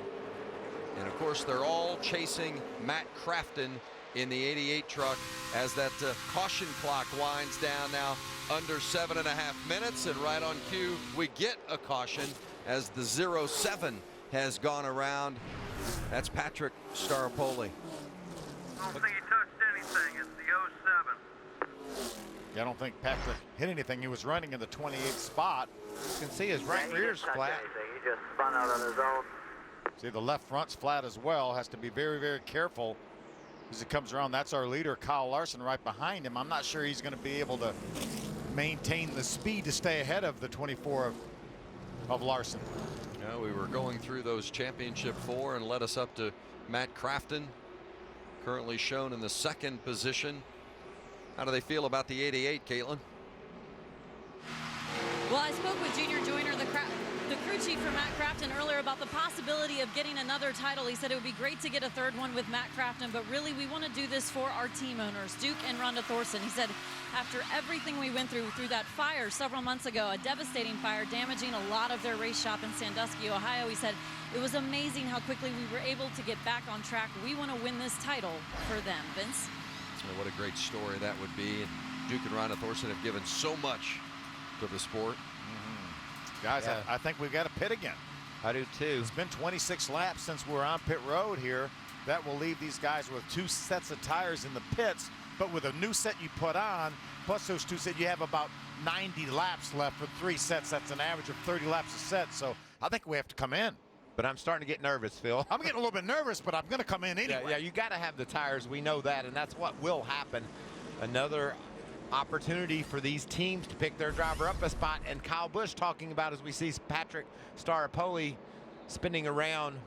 E: And of course, they're all chasing Matt Crafton in the 88 truck as that caution clock winds down now under 7.5 minutes, and right on cue we get a caution as the 07 has gone around. That's Patrick Staropoli.
O: I don't think he touched anything. It's the 07.
J: Yeah, I don't think Patrick hit anything. He was running in the 28th spot.
K: You can see his right rear's flat.
P: He just spun out on his own.
J: See, the left front's flat as well. Has to be very, very careful as it comes around. That's our leader, Kyle Larson, right behind him. I'm not sure he's going to be able to maintain the speed to stay ahead of the 24 of Larson.
E: Yeah, we were going through those championship 4 and led us up to Matt Crafton, currently shown in the 2nd position. How do they feel about the 88, Caitlin?
F: Well, I spoke with Junior Joyner, the crew chief for Matt Crafton, earlier about the possibility of getting another title. He said it would be great to get a 3rd one with Matt Crafton, but really we want to do this for our team owners, Duke and Rhonda Thorson. He said after everything we went through that fire several months ago, a devastating fire damaging a lot of their race shop in Sandusky, Ohio, he said it was amazing how quickly we were able to get back on track. We want to win this title for them. Vince?
E: Well, what a great story that would be. And Duke and Rhonda Thorson have given so much to the sport.
Q: Guys, yeah. I think we've got a pit again.
K: I do too.
Q: It's been 26 laps since we're on pit road here. That will leave these guys with 2 sets of tires in the pits, but with a new set you put on, plus those 2 sets, you have about 90 laps left with 3 sets. That's an average of 30 laps a set. So I think we have to come in.
K: But I'm starting to get nervous, Phil.
Q: I'm getting a little bit nervous, but I'm going to come in anyway.
K: Yeah, you got to have the tires. We know that, and that's what will happen. Another opportunity for these teams to pick their driver up a spot, and Kyle Busch talking about as we see Patrick Staropoli spinning around.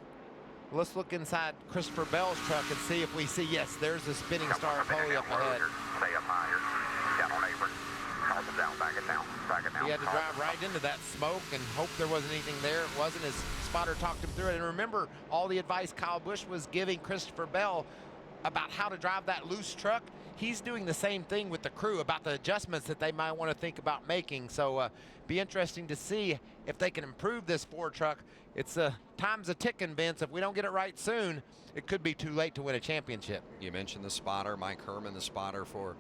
K: Let's look inside Christopher Bell's truck and see if we see, yes, there's a spinning Staropoli up ahead.
D: Stay up higher. Down on apron. Calm it down, back it down, back it down.
K: He had to drive right into that smoke and hope there wasn't anything there. It wasn't. His spotter talked him through it. And remember all the advice Kyle Busch was giving Christopher Bell about how to drive that loose truck. He's doing the same thing with the crew about the adjustments that they might want to think about making. So be interesting to see if they can improve this Ford truck. It's time's a ticking, Vince. If we don't get it right soon, it could be too late to win a championship.
E: You mentioned the spotter, Mike Herman, the spotter for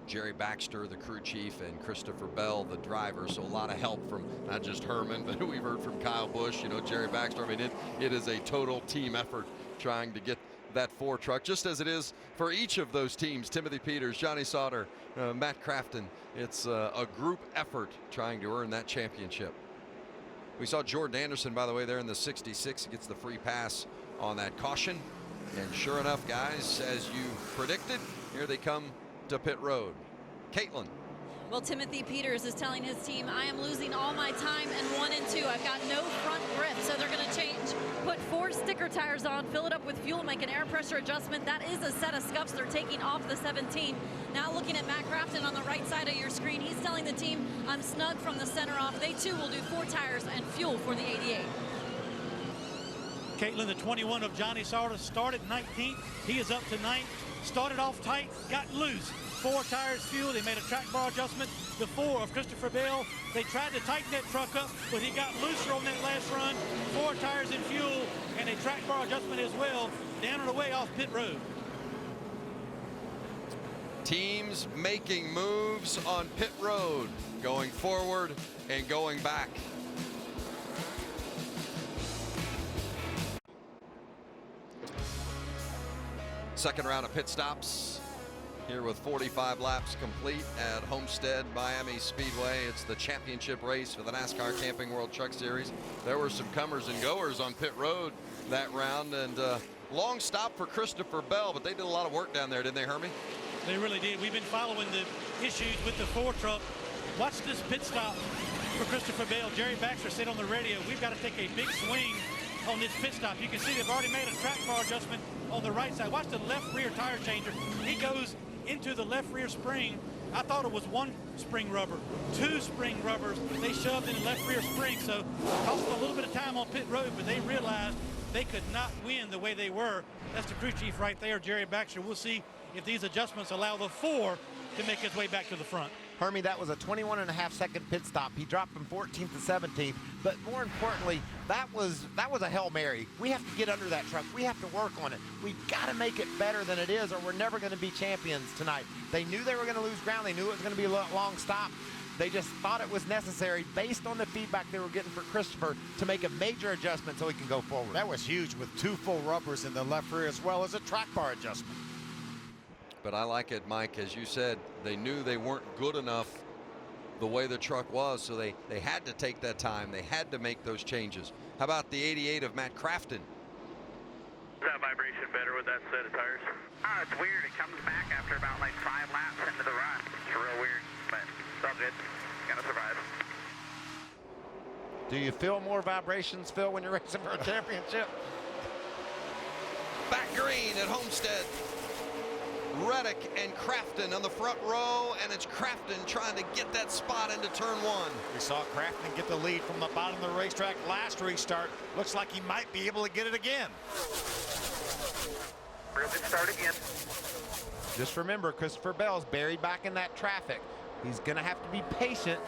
E: Jerry Baxter, the crew chief, and Christopher Bell, the driver. So a lot of help from not just Herman, but we've heard from Kyle Busch, you know, Jerry Baxter. I mean, it is a total team effort trying to get that Ford truck, just as it is for each of those teams. Timothy Peters, Johnny Sauter, Matt Crafton. It's a group effort trying to earn that championship. We saw Jordan Anderson, by the way, there in the 66. He gets the free pass on that caution. And sure enough, guys, as you predicted, here they come to pit road. Caitlin.
F: Well, Timothy Peters is telling his team, I am losing all my time in 1 and 2. I've got no front grip, so they're going to change. Put 4 sticker tires on, fill it up with fuel, make an air pressure adjustment. That is a set of scuffs they're taking off the 17. Now looking at Matt Crafton on the right side of your screen, he's telling the team, I'm snug from the center off. They too will do 4 tires and fuel for the 88.
C: Caitlin, the 21 of Johnny Sauter, started 19th. He is up to 9th. Started off tight, got loose. 4 tires fuel. They made a track bar adjustment. The 4 of Christopher Bell. They tried to tighten that truck up, but he got looser on that last run. 4 tires and fuel and a track bar adjustment as well. Down and away off pit road.
E: Teams making moves on pit road, going forward and going back. Second round of pit stops here with 45 laps complete at Homestead-Miami Speedway. It's the championship race for the NASCAR Camping World Truck Series. There were some comers and goers on pit road that round, and long stop for Christopher Bell, but they did a lot of work down there, didn't they, Hermie?
C: They really did. We've been following the issues with the Ford truck. Watch this pit stop for Christopher Bell. Jerry Baxter said on the radio, we've got to take a big swing on this pit stop. You can see they've already made a track bar adjustment on the right side. Watch the left rear tire changer. He goes into the left rear spring. I thought it was 1 spring rubber, 2 spring rubbers they shoved in the left rear spring. So it cost them a little bit of time on pit road, but they realized they could not win the way they were. That's the crew chief right there, Jerry Baxter. We'll see if these adjustments allow the 4 to make his way back to the front.
K: Hermie, that was a 21.5-second pit stop. He dropped from 14th to 17th, but more importantly, that was a Hail Mary. We have to get under that truck. We have to work on it. We've got to make it better than it is, or we're never going to be champions tonight. They knew they were going to lose ground. They knew it was going to be a long stop. They just thought it was necessary, based on the feedback they were getting for Christopher, to make a major adjustment so he can go forward.
Q: That was huge, with 2 full rubbers in the left rear as well as a track bar adjustment.
E: But I like it, Mike, as you said, they knew they weren't good enough the way the truck was, so they had to take that time. They had to make those changes. How about the 88 of Matt Crafton?
O: Is that vibration better with that set of tires? Oh, it's weird. It comes back after about like 5 laps into the run. It's real weird, but it's all good. Gotta survive.
K: Do you feel more vibrations, Phil, when you're racing for a championship?
E: Back green at Homestead. Reddick and Crafton on the front row, and it's Crafton trying to get that spot into turn 1.
Q: We saw Crafton get the lead from the bottom of the racetrack last restart. Looks like he might be able to get it again.
O: Start again.
K: Just remember, Christopher Bell's buried back in that traffic. He's going to have to be patient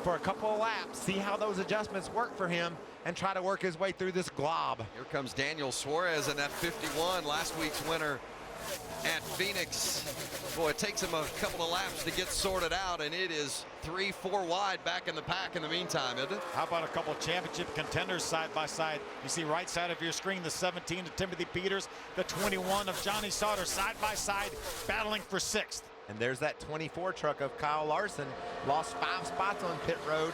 K: for a couple of laps, see how those adjustments work for him, and try to work his way through this glob.
E: Here comes Daniel Suarez in that 51, last week's winner at Phoenix. Boy, it takes him a couple of laps to get sorted out, and it is 3-4 wide back in the pack in the meantime, isn't it?
Q: How about a couple championship contenders side by side? You see right side of your screen, the 17 of Timothy Peters, the 21 of Johnny Sauter, side by side, battling for 6th.
K: And there's that 24 truck of Kyle Larson. Lost 5 spots on pit road.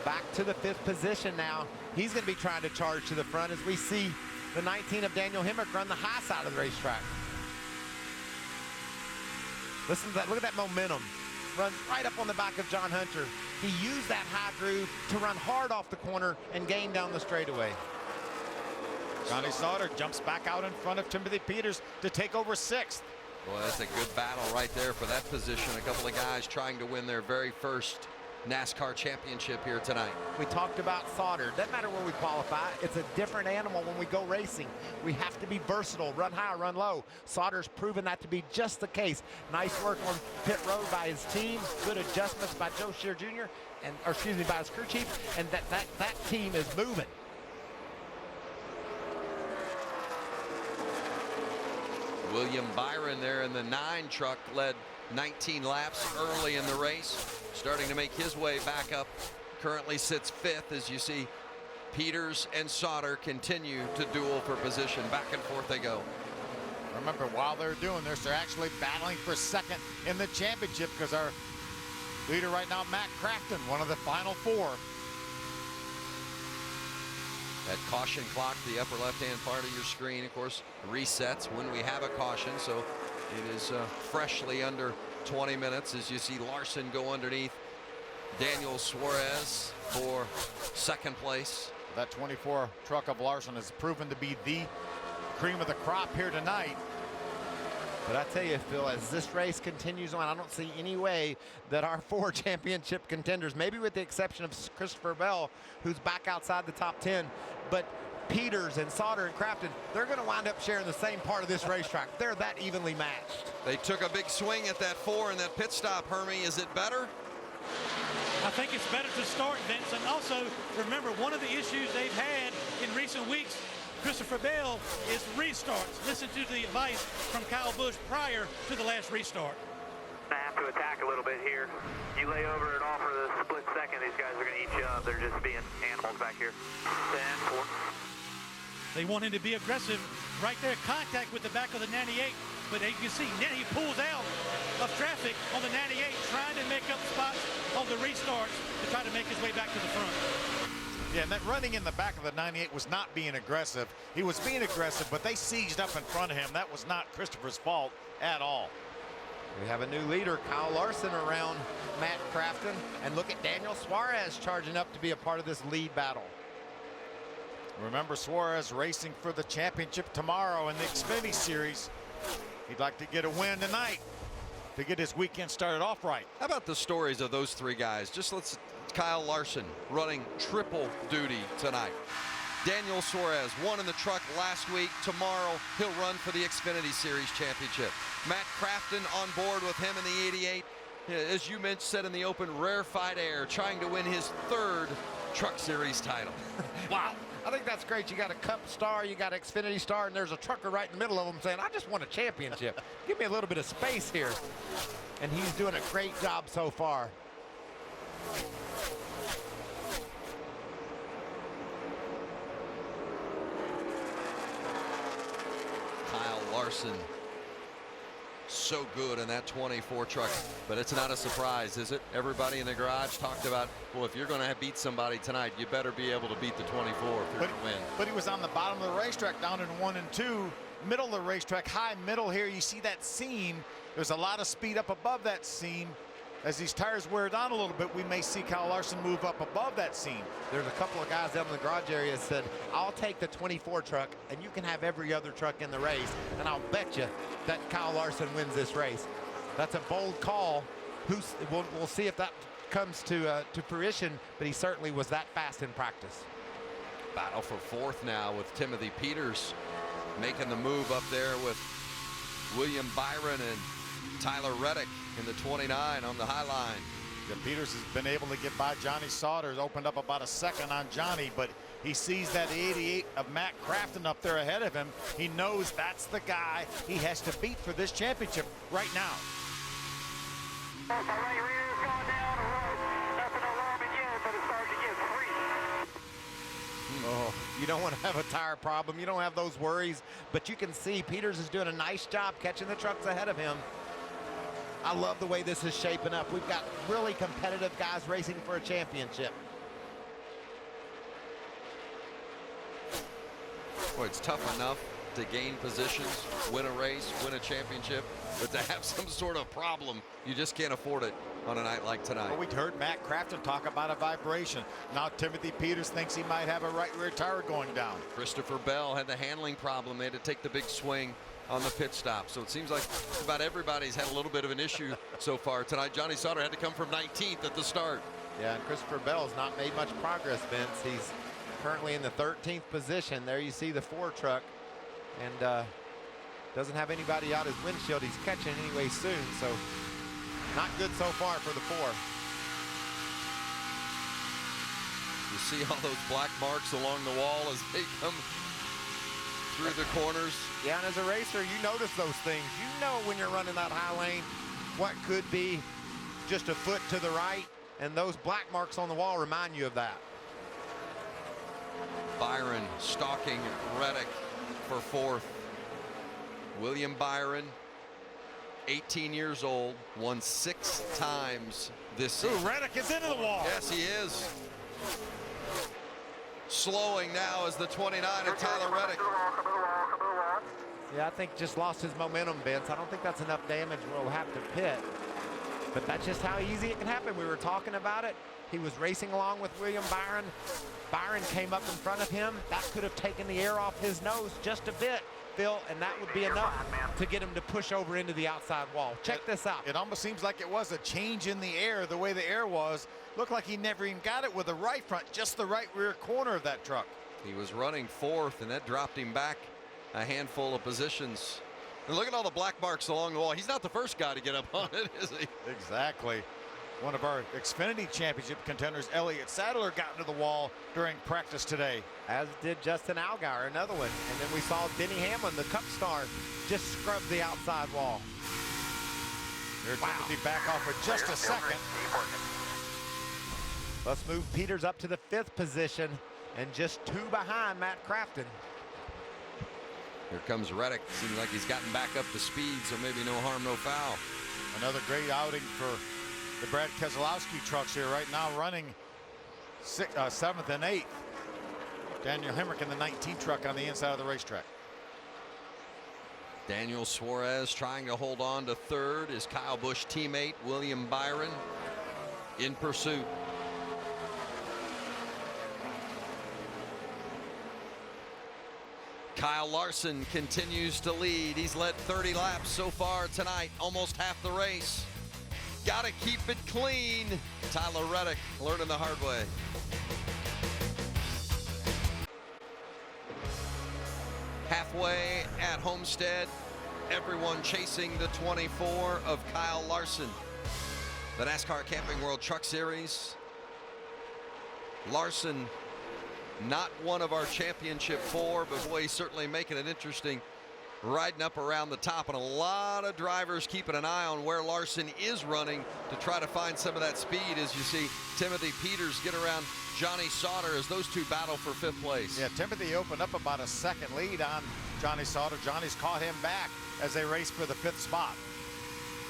K: Back to the 5th position now. He's going to be trying to charge to the front as we see the 19 of Daniel Hemrick run the high side of the racetrack. Listen to that. Look at that momentum. Runs right up on the back of John Hunter. He used that high groove to run hard off the corner and gain down the straightaway.
Q: Johnny Sauter jumps back out in front of Timothy Peters to take over 6th.
E: Well, that's a good battle right there for that position. A couple of guys trying to win their very first NASCAR championship here tonight.
K: We talked about Sauter. Doesn't matter where we qualify. It's a different animal when we go racing. We have to be versatile, run high, run low. Sauter's proven that to be just the case. Nice work on pit road by his team. Good adjustments by Joe Scheer Jr. by his crew chief. And that team is moving.
E: William Byron there in the 9 truck led 19 laps early in the race, starting to make his way back up. Currently sits 5th as you see Peters and Sauter continue to duel for position. Back and forth they go.
Q: Remember, while they're doing this, they're actually battling for 2nd in the championship because our leader right now, Matt Crafton, one of the final 4.
E: That caution clock, the upper left-hand part of your screen, of course, resets when we have a caution. So it is freshly under 20 minutes as you see Larson go underneath Daniel Suarez for 2nd place.
Q: That 24 truck of Larson has proven to be the cream of the crop here tonight.
K: But I tell you, Phil, as this race continues on, I don't see any way that our 4 championship contenders, maybe with the exception of Christopher Bell, who's back outside the top 10, but Peters and Sauter and Crafton, they're going to wind up sharing the same part of this racetrack. They're that evenly matched.
E: They took a big swing at that 4 in that pit stop, Hermie. Is it better?
C: I think it's better to start, Vince. And also, remember, one of the issues they've had in recent weeks, Christopher Bell, is restarts. Listen to the advice from Kyle Busch prior to the last restart.
O: I have to attack a little bit here. You lay over at all for the split second, these guys are going to eat you up. They're just being animals back here. 10-4.
C: They want him to be aggressive right there, contact with the back of the 98. But as you can see, now he pulls out of traffic on the 98, trying to make up spots on the restarts to try to make his way back to the front.
Q: Yeah, and that running in the back of the 98 was not being aggressive. He was being aggressive, but they sieged up in front of him. That was not Christopher's fault at all.
K: We have a new leader, Kyle Larson, around Matt Crafton. And look at Daniel Suarez charging up to be a part of this lead battle.
Q: Remember, Suarez racing for the championship tomorrow in the Xfinity Series. He'd like to get a win tonight to get his weekend started off right.
E: How about the stories of those 3 guys? Kyle Larson running triple duty tonight. Daniel Suarez won in the truck last week. Tomorrow he'll run for the Xfinity Series championship. Matt Crafton on board with him in the 88. As you said in the open, rarefied air, trying to win his 3rd Truck Series title.
K: Wow. I think that's great. You got a Cup star, you got an Xfinity star, and there's a trucker right in the middle of them saying, I just want a championship. Give me a little bit of space here. And he's doing a great job so far.
E: Kyle Larson, so good in that 24 truck, but it's not a surprise, is it? Everybody in the garage talked about, well, if you're going to beat somebody tonight, you better be able to beat the 24 if you're going to win.
Q: But he was on the bottom of the racetrack, down in 1 and 2, middle of the racetrack, high middle here. You see that seam. There's a lot of speed up above that seam. as these tires wear down a little bit, we may see Kyle Larson move up above that scene.
K: There's a couple of guys down in the garage area that said, I'll take the 24 truck and you can have every other truck in the race, and I'll bet you that Kyle Larson wins this race. That's a bold call. We'll see if that comes to fruition, but he certainly was that fast in practice.
E: Battle for fourth now with Timothy Peters making the move up there with William Byron and Tyler Reddick in the 29 on the high line.
Q: Yeah, Peters has been able to get by Johnny Sauter. Has opened up about a second on Johnny, but he sees that 88 of Matt Crafton up there ahead of him. He knows that's the guy he has to beat for this championship right now.
K: Oh, you don't want to have a tire problem. You don't have those worries, but you can see Peters is doing a nice job catching the trucks ahead of him. I love the way this is shaping up. We've got really competitive guys racing for a championship.
E: Boy, it's tough enough to gain positions, win a race, win a championship, but to have some sort of problem, you just can't afford it on a night like tonight.
Q: Well, we heard Matt Crafton talk about a vibration. Now Timothy Peters thinks he might have a right rear tire going down.
E: Christopher Bell had the handling problem. They had to take the big swing on the pit stop. So it seems like about everybody's had a little bit of an issue so far tonight. Johnny Sauter had to come from 19th at the start.
K: Yeah, and Christopher Bell has not made much progress, Vince. He's currently in the 13th position. There you see the Ford truck, and doesn't have anybody out his windshield he's catching anyway soon, so not good so far for the Ford.
E: You see all those black marks along the wall as they come through the corners.
K: Yeah, and as a racer, you notice those things. You know when you're running that high lane what could be just a foot to the right, and those black marks on the wall remind you of that.
E: Byron stalking Reddick for fourth. William Byron, 18 years old, won 6 times this season.
Q: Ooh, Reddick is into the wall.
E: Yes, he is. Slowing now is the 29 of Tyler Reddick.
K: Yeah, I think just lost his momentum, Vince. I don't think that's enough damage where we'll have to pit. But that's just how easy it can happen. We were talking about it. He was racing along with William Byron. Byron came up in front of him. That could have taken the air off his nose just a bit, Phil, and that would be enough to get him to push over into the outside wall. Check this out.
Q: It almost seems like it was a change in the air, the way the air was. Looked like he never even got it with the right front, just the right rear corner of that truck.
E: He was running fourth, and that dropped him back a handful of positions. And look at all the black marks along the wall. He's not the first guy to get up on it, is he?
Q: Exactly. One of our Xfinity Championship contenders, Elliott Sadler, got into the wall during practice today.
K: As did Justin Allgaier, another one. And then we saw Denny Hamlin, the Cup star, just scrub the outside wall.
Q: Here's Timothy back off for just a second.
K: Let's move Peters up to the 5th position and just 2 behind Matt Crafton.
E: Here comes Reddick. Seems like he's gotten back up to speed, so maybe no harm, no foul.
Q: Another great outing for the Brad Keselowski trucks here right now, running 7th and 8th. Daniel Hemrick in the 19 truck on the inside of the racetrack.
E: Daniel Suarez trying to hold on to 3rd. Is Kyle Busch teammate William Byron in pursuit. Kyle Larson continues to lead. He's led 30 laps so far tonight, almost half the race. Got to keep it clean. Tyler Reddick learning the hard way. Halfway at Homestead, everyone chasing the 24 of Kyle Larson. The NASCAR Camping World Truck Series. Larson, not one of our championship 4, but boy, he's certainly making it interesting, riding up around the top, and a lot of drivers keeping an eye on where Larson is running to try to find some of that speed, as you see Timothy Peters get around Johnny Sauter as those two battle for 5th place.
Q: Yeah, Timothy opened up about a second lead on Johnny Sauter. Johnny's caught him back as they race for the 5th spot.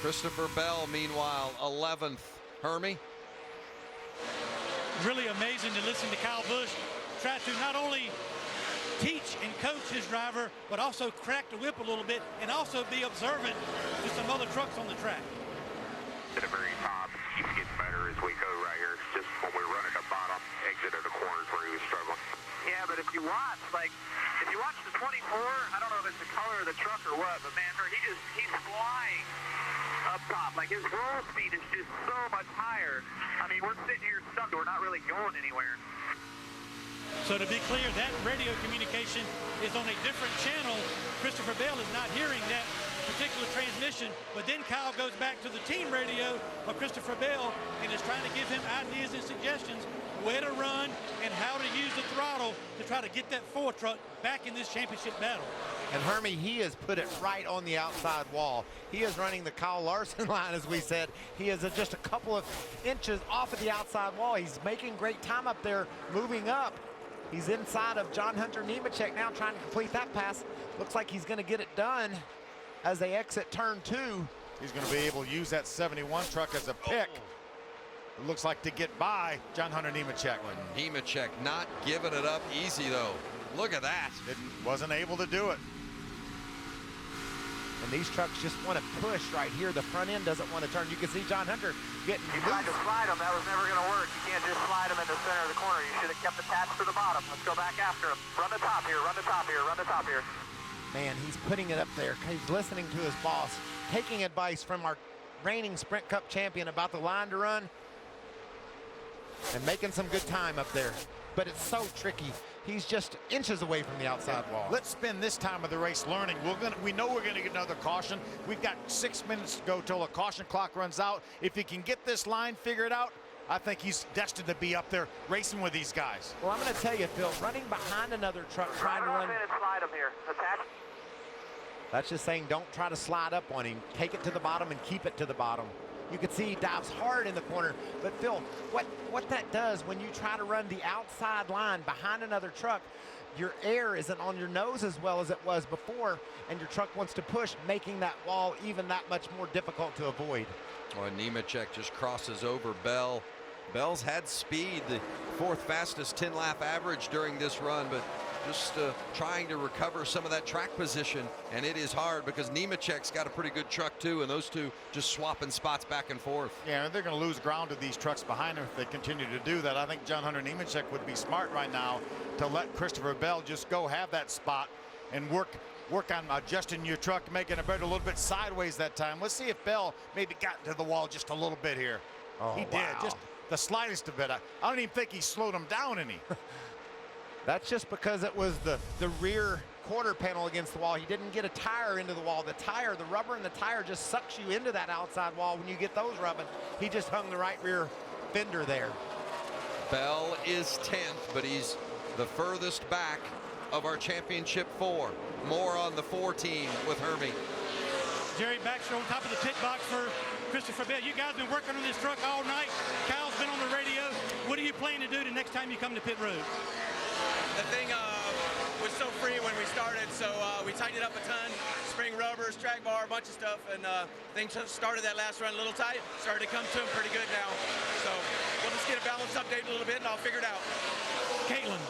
E: Christopher Bell, meanwhile, 11th. Hermie?
C: Really amazing to listen to Kyle Busch try to not only teach and coach his driver, but also crack the whip a little bit and also be observant to some other trucks on the track.
O: To the very top, just when we were running the bottom exit of the corners where he was struggling. Yeah, but if you watch the 24, I don't know if it's the color of the truck or what, but man, he's flying up top. Like his roll speed is just so much higher. I mean, we're sitting here stuck. We're not really going anywhere.
C: So to be clear, that radio communication is on a different channel. Christopher Bell is not hearing that particular transmission, but then Kyle goes back to the team radio of Christopher Bell and is trying to give him ideas and suggestions where to run and how to use the throttle to try to get that Ford truck back in this championship battle.
K: And Hermie, he has put it right on the outside wall. He is running the Kyle Larson line, as we said. He is just a couple of inches off of the outside wall. He's making great time up there, moving up. He's inside of John Hunter Nemechek now, trying to complete that pass. Looks like he's going to get it done as they exit turn 2.
Q: He's going to be able to use that 71 truck as a pick. It looks like to get by John Hunter Nemechek.
E: Nemechek not giving it up easy, though. Look at that.
Q: Wasn't able to do it.
K: And these trucks just want to push right here. The front end doesn't want to turn. You can see John Hunter getting
O: You tried to slide him. That was never going to work. You can't just slide him in the center of the corner. You should have kept attached to the bottom. Let's go back after him. Run the top here. Run the top here. Run the top here.
K: Man, he's putting it up there. He's listening to his boss, taking advice from our reigning Sprint Cup champion about the line to run, and making some good time up there. But it's so tricky. He's just inches away from the outside wall.
Q: Let's spend this time of the race learning. We know we're going to get another caution. We've got 6 minutes to go till the caution clock runs out. If he can get this line figured out, I think he's destined to be up there racing with these guys.
K: Well, I'm going to tell you, Phil, running behind another truck trying to run.
O: Slide him here. Attach.
K: That's just saying don't try to slide up on him. Take it to the bottom and keep it to the bottom. You can see he dives hard in the corner. But Phil, what that does when you try to run the outside line behind another truck, your air isn't on your nose as well as it was before, and your truck wants to push, making that wall even that much more difficult to avoid.
E: Well, Nemechek just crosses over Bell. Bell's had speed, the 4th fastest 10-lap average during this run, but just trying to recover some of that track position, and it is hard because Nemechek's got a pretty good truck too, and those two just swapping spots back and forth.
Q: Yeah, they're going to lose ground to these trucks behind them if they continue to do that. I think John Hunter Nemechek would be smart right now to let Christopher Bell just go have that spot and work on adjusting your truck, making it better a little bit sideways that time. Let's see if Bell maybe got to the wall just a little bit here.
K: Oh,
Q: he did, just the slightest bit. I don't even think he slowed him down any.
K: That's just because it was the rear quarter panel against the wall. He didn't get a tire into the wall. The rubber in the tire just sucks you into that outside wall when you get those rubbing. He just hung the right rear fender there.
E: Bell is 10th, but he's the furthest back of our championship 4. More on the 4 team with Hermie.
C: Jerry Baxter on top of the pit box for Christopher Bell. You guys been working on this truck all night. Kyle's been on the radio. What do you plan to do the next time you come to pit road?
R: The thing was so free when we started, so we tightened it up a ton. Spring rubbers, track bar, a bunch of stuff, and things started that last run a little tight. Started to come to them pretty good now. So we'll just get a balance update a little bit, and I'll figure it out.
C: Caitlin.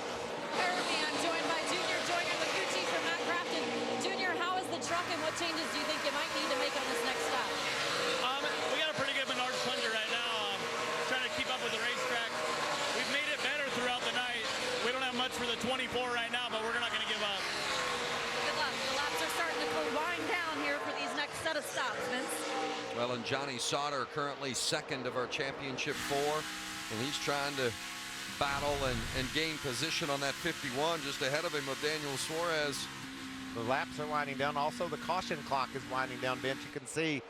F: Hermie, I'm joined by Junior Joyner, the crew chief from Matt Crafton. Junior, how is the truck, and what changes do you think you might need to make on this next stop?
S: We got a pretty good Menards plunger right now, trying to keep up with the racetrack. We've made it better throughout the night. We don't have much for the 24 right now, but we're not going to give up.
F: Good luck. The laps are starting to wind down here for these next set of stops, Vince.
E: Well, and Johnny Sauter currently 2nd of our championship 4, and he's trying to battle and gain position on that 51 just ahead of him with Daniel Suarez.
K: The laps are winding down. Also, the caution clock is winding down, Vince. You can see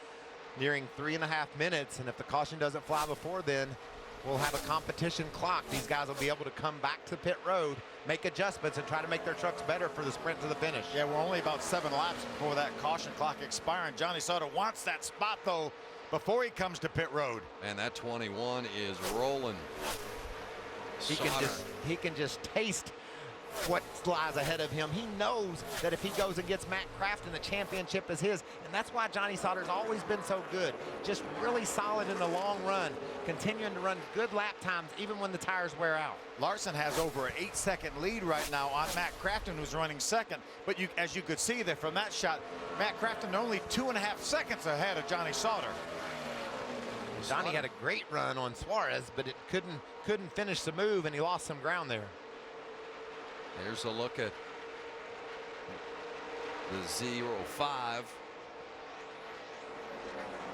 K: nearing 3.5 minutes, and if the caution doesn't fly before then, we'll have a competition clock. These guys will be able to come back to pit road, make adjustments, and try to make their trucks better for the sprint to the finish.
Q: Yeah, we're only about 7 laps before that caution clock expiring. Johnny Sauter wants that spot, though, before he comes to pit road.
E: And that 21 is rolling.
K: He can just taste what lies ahead of him. He knows that if he goes and gets Matt Crafton, the championship is his, and that's why Johnny Sauter's always been so good. Just really solid in the long run, continuing to run good lap times even when the tires wear out.
Q: Larson has over an 8-second lead right now on Matt Crafton, who's running 2nd. But as you could see there from that shot, Matt Crafton only 2.5 seconds ahead of Johnny Sauter.
K: Johnny had a great run on Suarez, but it couldn't finish the move, and he lost some ground there.
E: There's a look at the 05.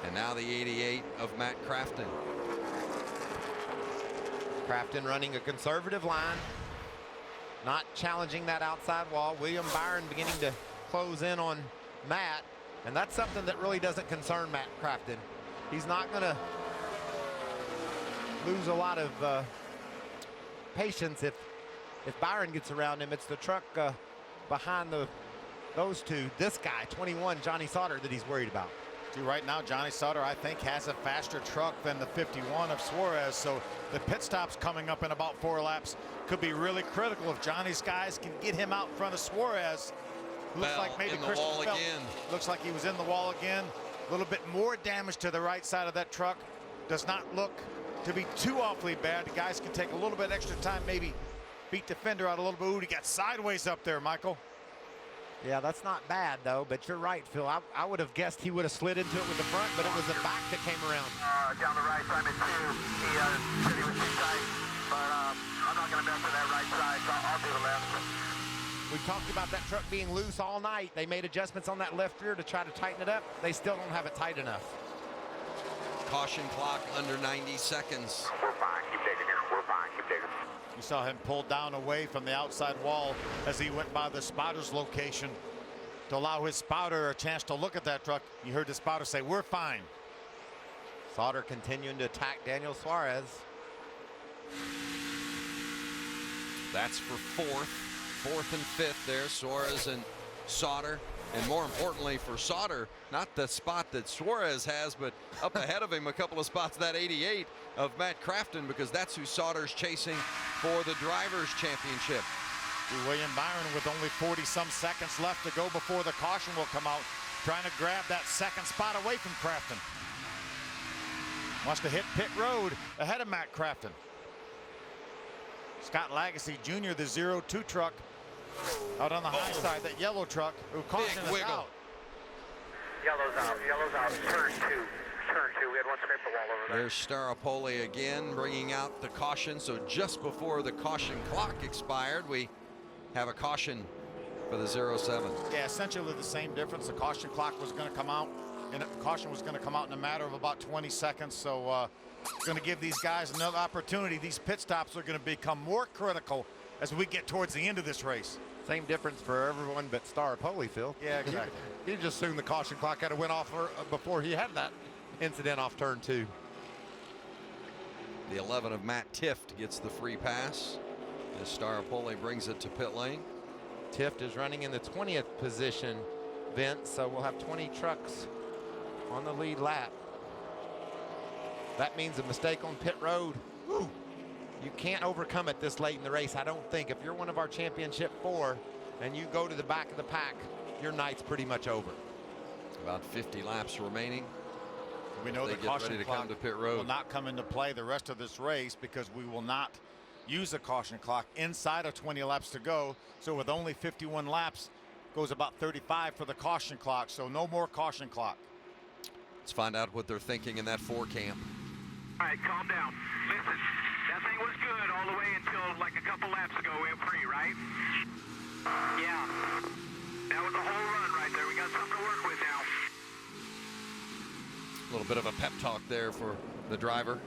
E: And now the 88 of Matt Crafton.
K: Crafton running a conservative line, not challenging that outside wall. William Byron beginning to close in on Matt, and that's something that really doesn't concern Matt Crafton. He's not going to lose a lot of patience if Byron gets around him. It's the truck behind those two. This guy, 21, Johnny Sauter, that he's worried about.
Q: See, right now, Johnny Sauter, I think, has a faster truck than the 51 of Suarez, so the pit stops coming up in about 4 laps could be really critical if Johnny's guys can get him out in front of Suarez. Looks like maybe Christian Bell looks like he was in the wall again. A little bit more damage to the right side of that truck. Does not look to be too awfully bad. The guys can take a little bit extra time, maybe beat the fender out a little bit. Ooh, he got sideways up there, Michael.
K: Yeah, that's not bad, though, but you're right, Phil. I would have guessed he would have slid into it with the front, but it was the back that came around.
O: Down the right side, he said he was too tight, but I'm not going to mess with that right side, so I'll do the left.
K: We talked about that truck being loose all night. They made adjustments on that left rear to try to tighten it up. They still don't have it tight enough.
E: Caution clock under 90 seconds.
O: We're fine, keep digging here. We're fine, keep digging.
Q: You saw him pull down away from the outside wall as he went by the spotter's location to allow his spotter a chance to look at that truck. You heard the spotter say, "We're fine."
K: Sauter continuing to attack Daniel Suarez.
E: That's for fourth and fifth there, Suarez and Sauter. And more importantly for Sauter, not the spot that Suarez has, but up ahead of him a couple of spots, that 88 of Matt Crafton, because that's who Sauter's chasing for the Drivers' Championship.
Q: William Byron with only 40-some seconds left to go before the caution will come out, trying to grab that second spot away from Crafton. Wants to hit pit road ahead of Matt Crafton. Scott Lagasse Jr., the 02 truck, out on the high side, that yellow truck, who caution is out.
O: Yellow's out, turn two. We had one scrape the wall over there.
E: There's Staropoli again bringing out the caution. So just before the caution clock expired, we have a caution for the 07.
Q: Yeah, essentially the same difference. The caution clock was going to come out, and the caution was going to come out in a matter of about 20 seconds. So it's going to give these guys another opportunity. These pit stops are going to become more critical as we get towards the end of this race.
K: Same difference for everyone but Staropoli, Phil.
Q: Yeah, exactly.
K: He just assumed the caution clock had to went off before he had that incident off turn 2.
E: The 11 of Matt Tift gets the free pass as Staropoli brings it to pit lane.
K: Tift is running in the 20th position, Vince, so we'll have 20 trucks on the lead lap. That means a mistake on pit road. Woo. You can't overcome it this late in the race, I don't think. If you're one of our championship 4 and you go to the back of the pack, your night's pretty much over.
E: About 50 laps remaining.
Q: We know the caution clock
E: to pit road
Q: will not come into play the rest of this race because we will not use a caution clock inside of 20 laps to go. So with only 51 laps, goes about 35 for the caution clock. So no more caution clock.
E: Let's find out what they're thinking in that 4 camp.
O: All right, calm down. Listen, that thing was good all the way until like a couple laps ago. We went free, right? Yeah. That was the whole run right there. We got something to work with now.
E: A little bit of a pep talk there for the driver.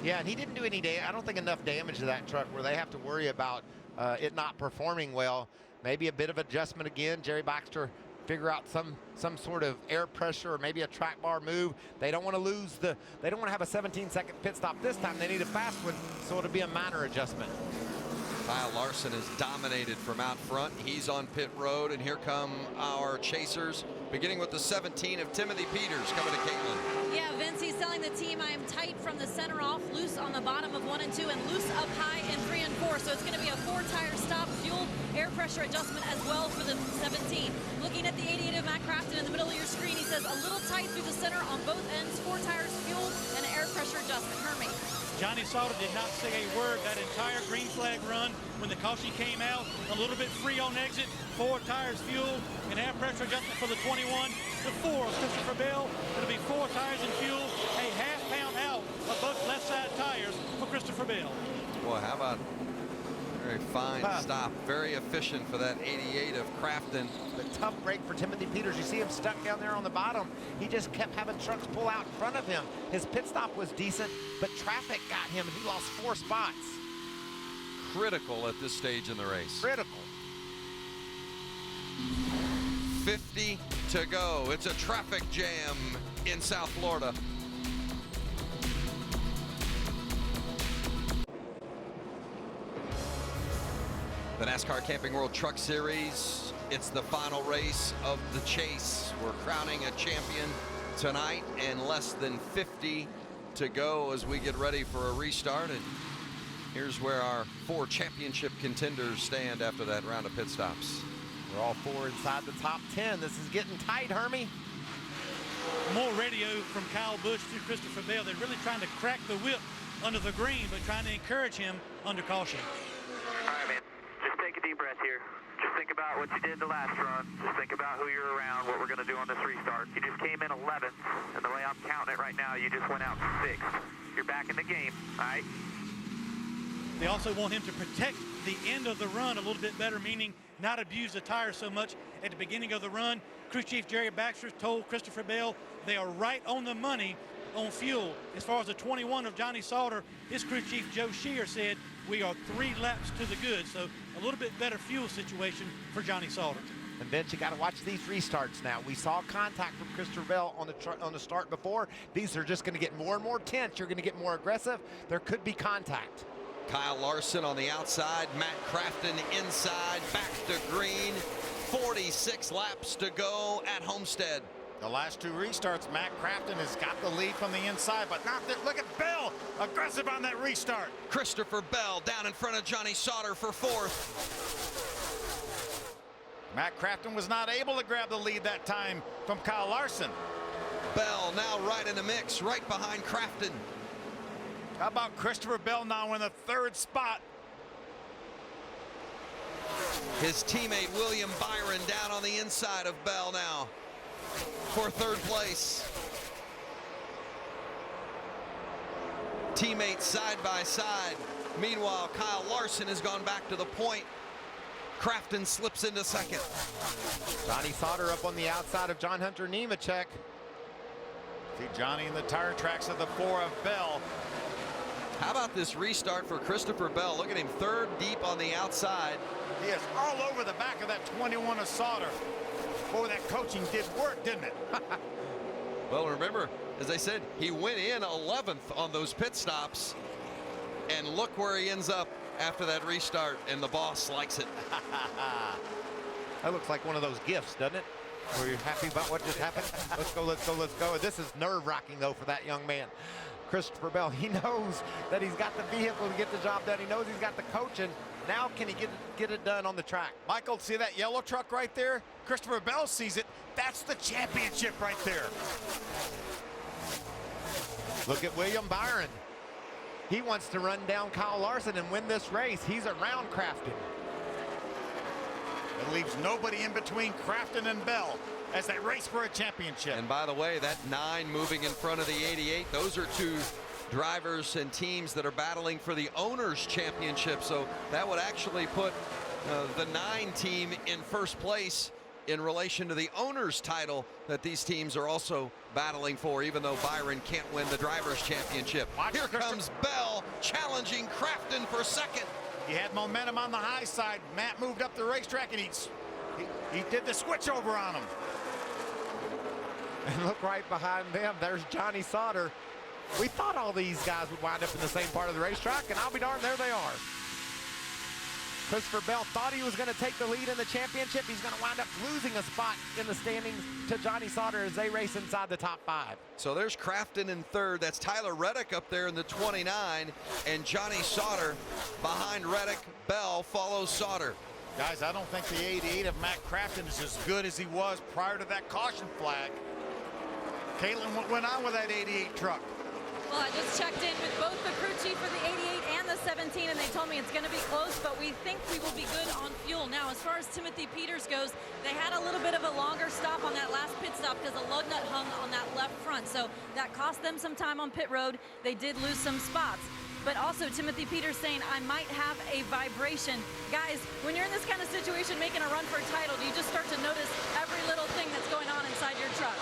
K: Yeah, and he didn't do any damage. I don't think enough damage to that truck where they have to worry about it not performing well. Maybe a bit of adjustment again. Jerry Baxter figure out some sort of air pressure or maybe a track bar move. They don't want to lose they don't want to have a 17-second pit stop this time. They need a fast one, so it'll be a minor adjustment.
E: Kyle Larson is dominated from out front. He's on pit road, and here come our chasers, beginning with the 17 of Timothy Peters coming to Caitlin.
F: Yeah, Vince, he's telling the team, I am tight from the center off, loose on the bottom of 1 and 2, and loose up high in 3 and 4. So it's going to be a 4-tire stop, fuel, air pressure adjustment as well for the 17. Looking at the 88 of Matt Crafton in the middle of your screen, he says a little tight through the center on both ends, 4 tires, fuel, and an air pressure adjustment. Hermie.
C: Johnny Sauter did not say a word that entire green flag run when the caution came out. A little bit free on exit, 4 tires, fuel, and air pressure adjustment for the 21. The 4 of Christopher Bell. It'll be 4 tires and fuel, a half both left side tires for Christopher Bell.
E: Boy, how about very fine stop, very efficient for that 88 of Crafton.
K: The tough break for Timothy Peters. You see him stuck down there on the bottom. He just kept having trucks pull out in front of him. His pit stop was decent, but traffic got him and he lost 4 spots.
E: Critical at this stage in the race.
K: Critical.
E: 50 to go. It's a traffic jam in South Florida. The NASCAR Camping World Truck Series, it's the final race of the chase. We're crowning a champion tonight and less than 50 to go as we get ready for a restart. And here's where our 4 championship contenders stand after that round of pit stops.
K: We're all 4 inside the top 10. This is getting tight, Hermie.
C: More radio from Kyle Busch to Christopher Bell. They're really trying to crack the whip under the green, but trying to encourage him under caution.
O: All right, man. Just take a deep breath here. Just think about what you did the last run. Just think about who you're around, what we're going to do on this restart. You just came in 11th, and the way I'm counting it right now, you just went out 6th. You're back in the game, all right?
C: They also want him to protect the end of the run a little bit better, meaning not abuse the tires so much at the beginning of the run. Crew Chief Jerry Baxter told Christopher Bell they are right on the money on fuel. As far as the 21 of Johnny Sauter, his crew chief Joe Shear said we are 3 laps to the good, so a little bit better fuel situation for Johnny Sauter.
K: And Vince, you got to watch these restarts now. We saw contact from Christopher Bell on the start before. These are just going to get more and more tense. You're going to get more aggressive. There could be contact.
E: Kyle Larson on the outside, Matt Crafton inside, back to green. 46 laps to go at Homestead.
Q: The last 2 restarts, Matt Crafton has got the lead from the inside, but not that. Look at Bell, aggressive on that restart.
E: Christopher Bell down in front of Johnny Sauter for 4th.
Q: Matt Crafton was not able to grab the lead that time from Kyle Larson.
E: Bell now right in the mix, right behind Crafton.
Q: How about Christopher Bell now in the 3rd spot?
E: His teammate William Byron down on the inside of Bell now for 3rd place. Teammates side by side. Meanwhile, Kyle Larson has gone back to the point. Crafton slips into 2nd.
K: Johnny Sauter up on the outside of John Hunter Nemechek.
Q: See Johnny in the tire tracks of the 4 of Bell.
E: How about this restart for Christopher Bell? Look at him 3rd deep on the outside.
Q: He is all over the back of that 21 of Sauter. Boy, that coaching did work, didn't it?
E: Well, remember, as I said, he went in 11th on those pit stops. And look where he ends up after that restart, and the boss likes it.
K: That looks like one of those gifts, doesn't it? Were you happy about what just happened? Let's go, let's go, let's go. This is nerve-wracking, though, for that young man. Christopher Bell, he knows that he's got the vehicle to get the job done. He knows he's got the coaching. Now can he get it done on the track?
Q: Michael, see that yellow truck right there? Christopher Bell sees it. That's the championship right there.
K: Look at William Byron. He wants to run down Kyle Larson and win this race. He's around Crafton.
Q: It leaves nobody in between Crafton and Bell as they race for a championship.
E: And by the way, that 9 moving in front of the 88, those are 2 drivers and teams that are battling for the Owners' Championship. So that would actually put the 9 team in 1st place in relation to the Owners' title that these teams are also battling for, even though Byron can't win the Drivers' Championship. Here comes Bell challenging Crafton for 2nd.
Q: He had momentum on the high side. Matt moved up the racetrack and he did the switch over on him.
K: And look right behind them, there's Johnny Sauter. We thought all these guys would wind up in the same part of the racetrack, and I'll be darned, there they are. Christopher Bell thought he was going to take the lead in the championship. He's going to wind up losing a spot in the standings to Johnny Sauter as they race inside the top 5.
E: So there's Crafton in 3rd. That's Tyler Reddick up there in the 29, and Johnny Sauter behind Reddick. Bell follows Sauter.
Q: Guys, I don't think the 88 of Matt Crafton is as good as he was prior to that caution flag. Caitlin went on with that 88 truck.
F: Well, I just checked in with both the crew chief for the 88 and the 17, and they told me it's going to be close, but we think we will be good on fuel. Now, as far as Timothy Peters goes, they had a little bit of a longer stop on that last pit stop because the lug nut hung on that left front, so that cost them some time on pit road. They did lose some spots. But also Timothy Peters saying, I might have a vibration. Guys, when you're in this kind of situation making a run for a title, do you just start to notice every little thing that's going on inside your truck?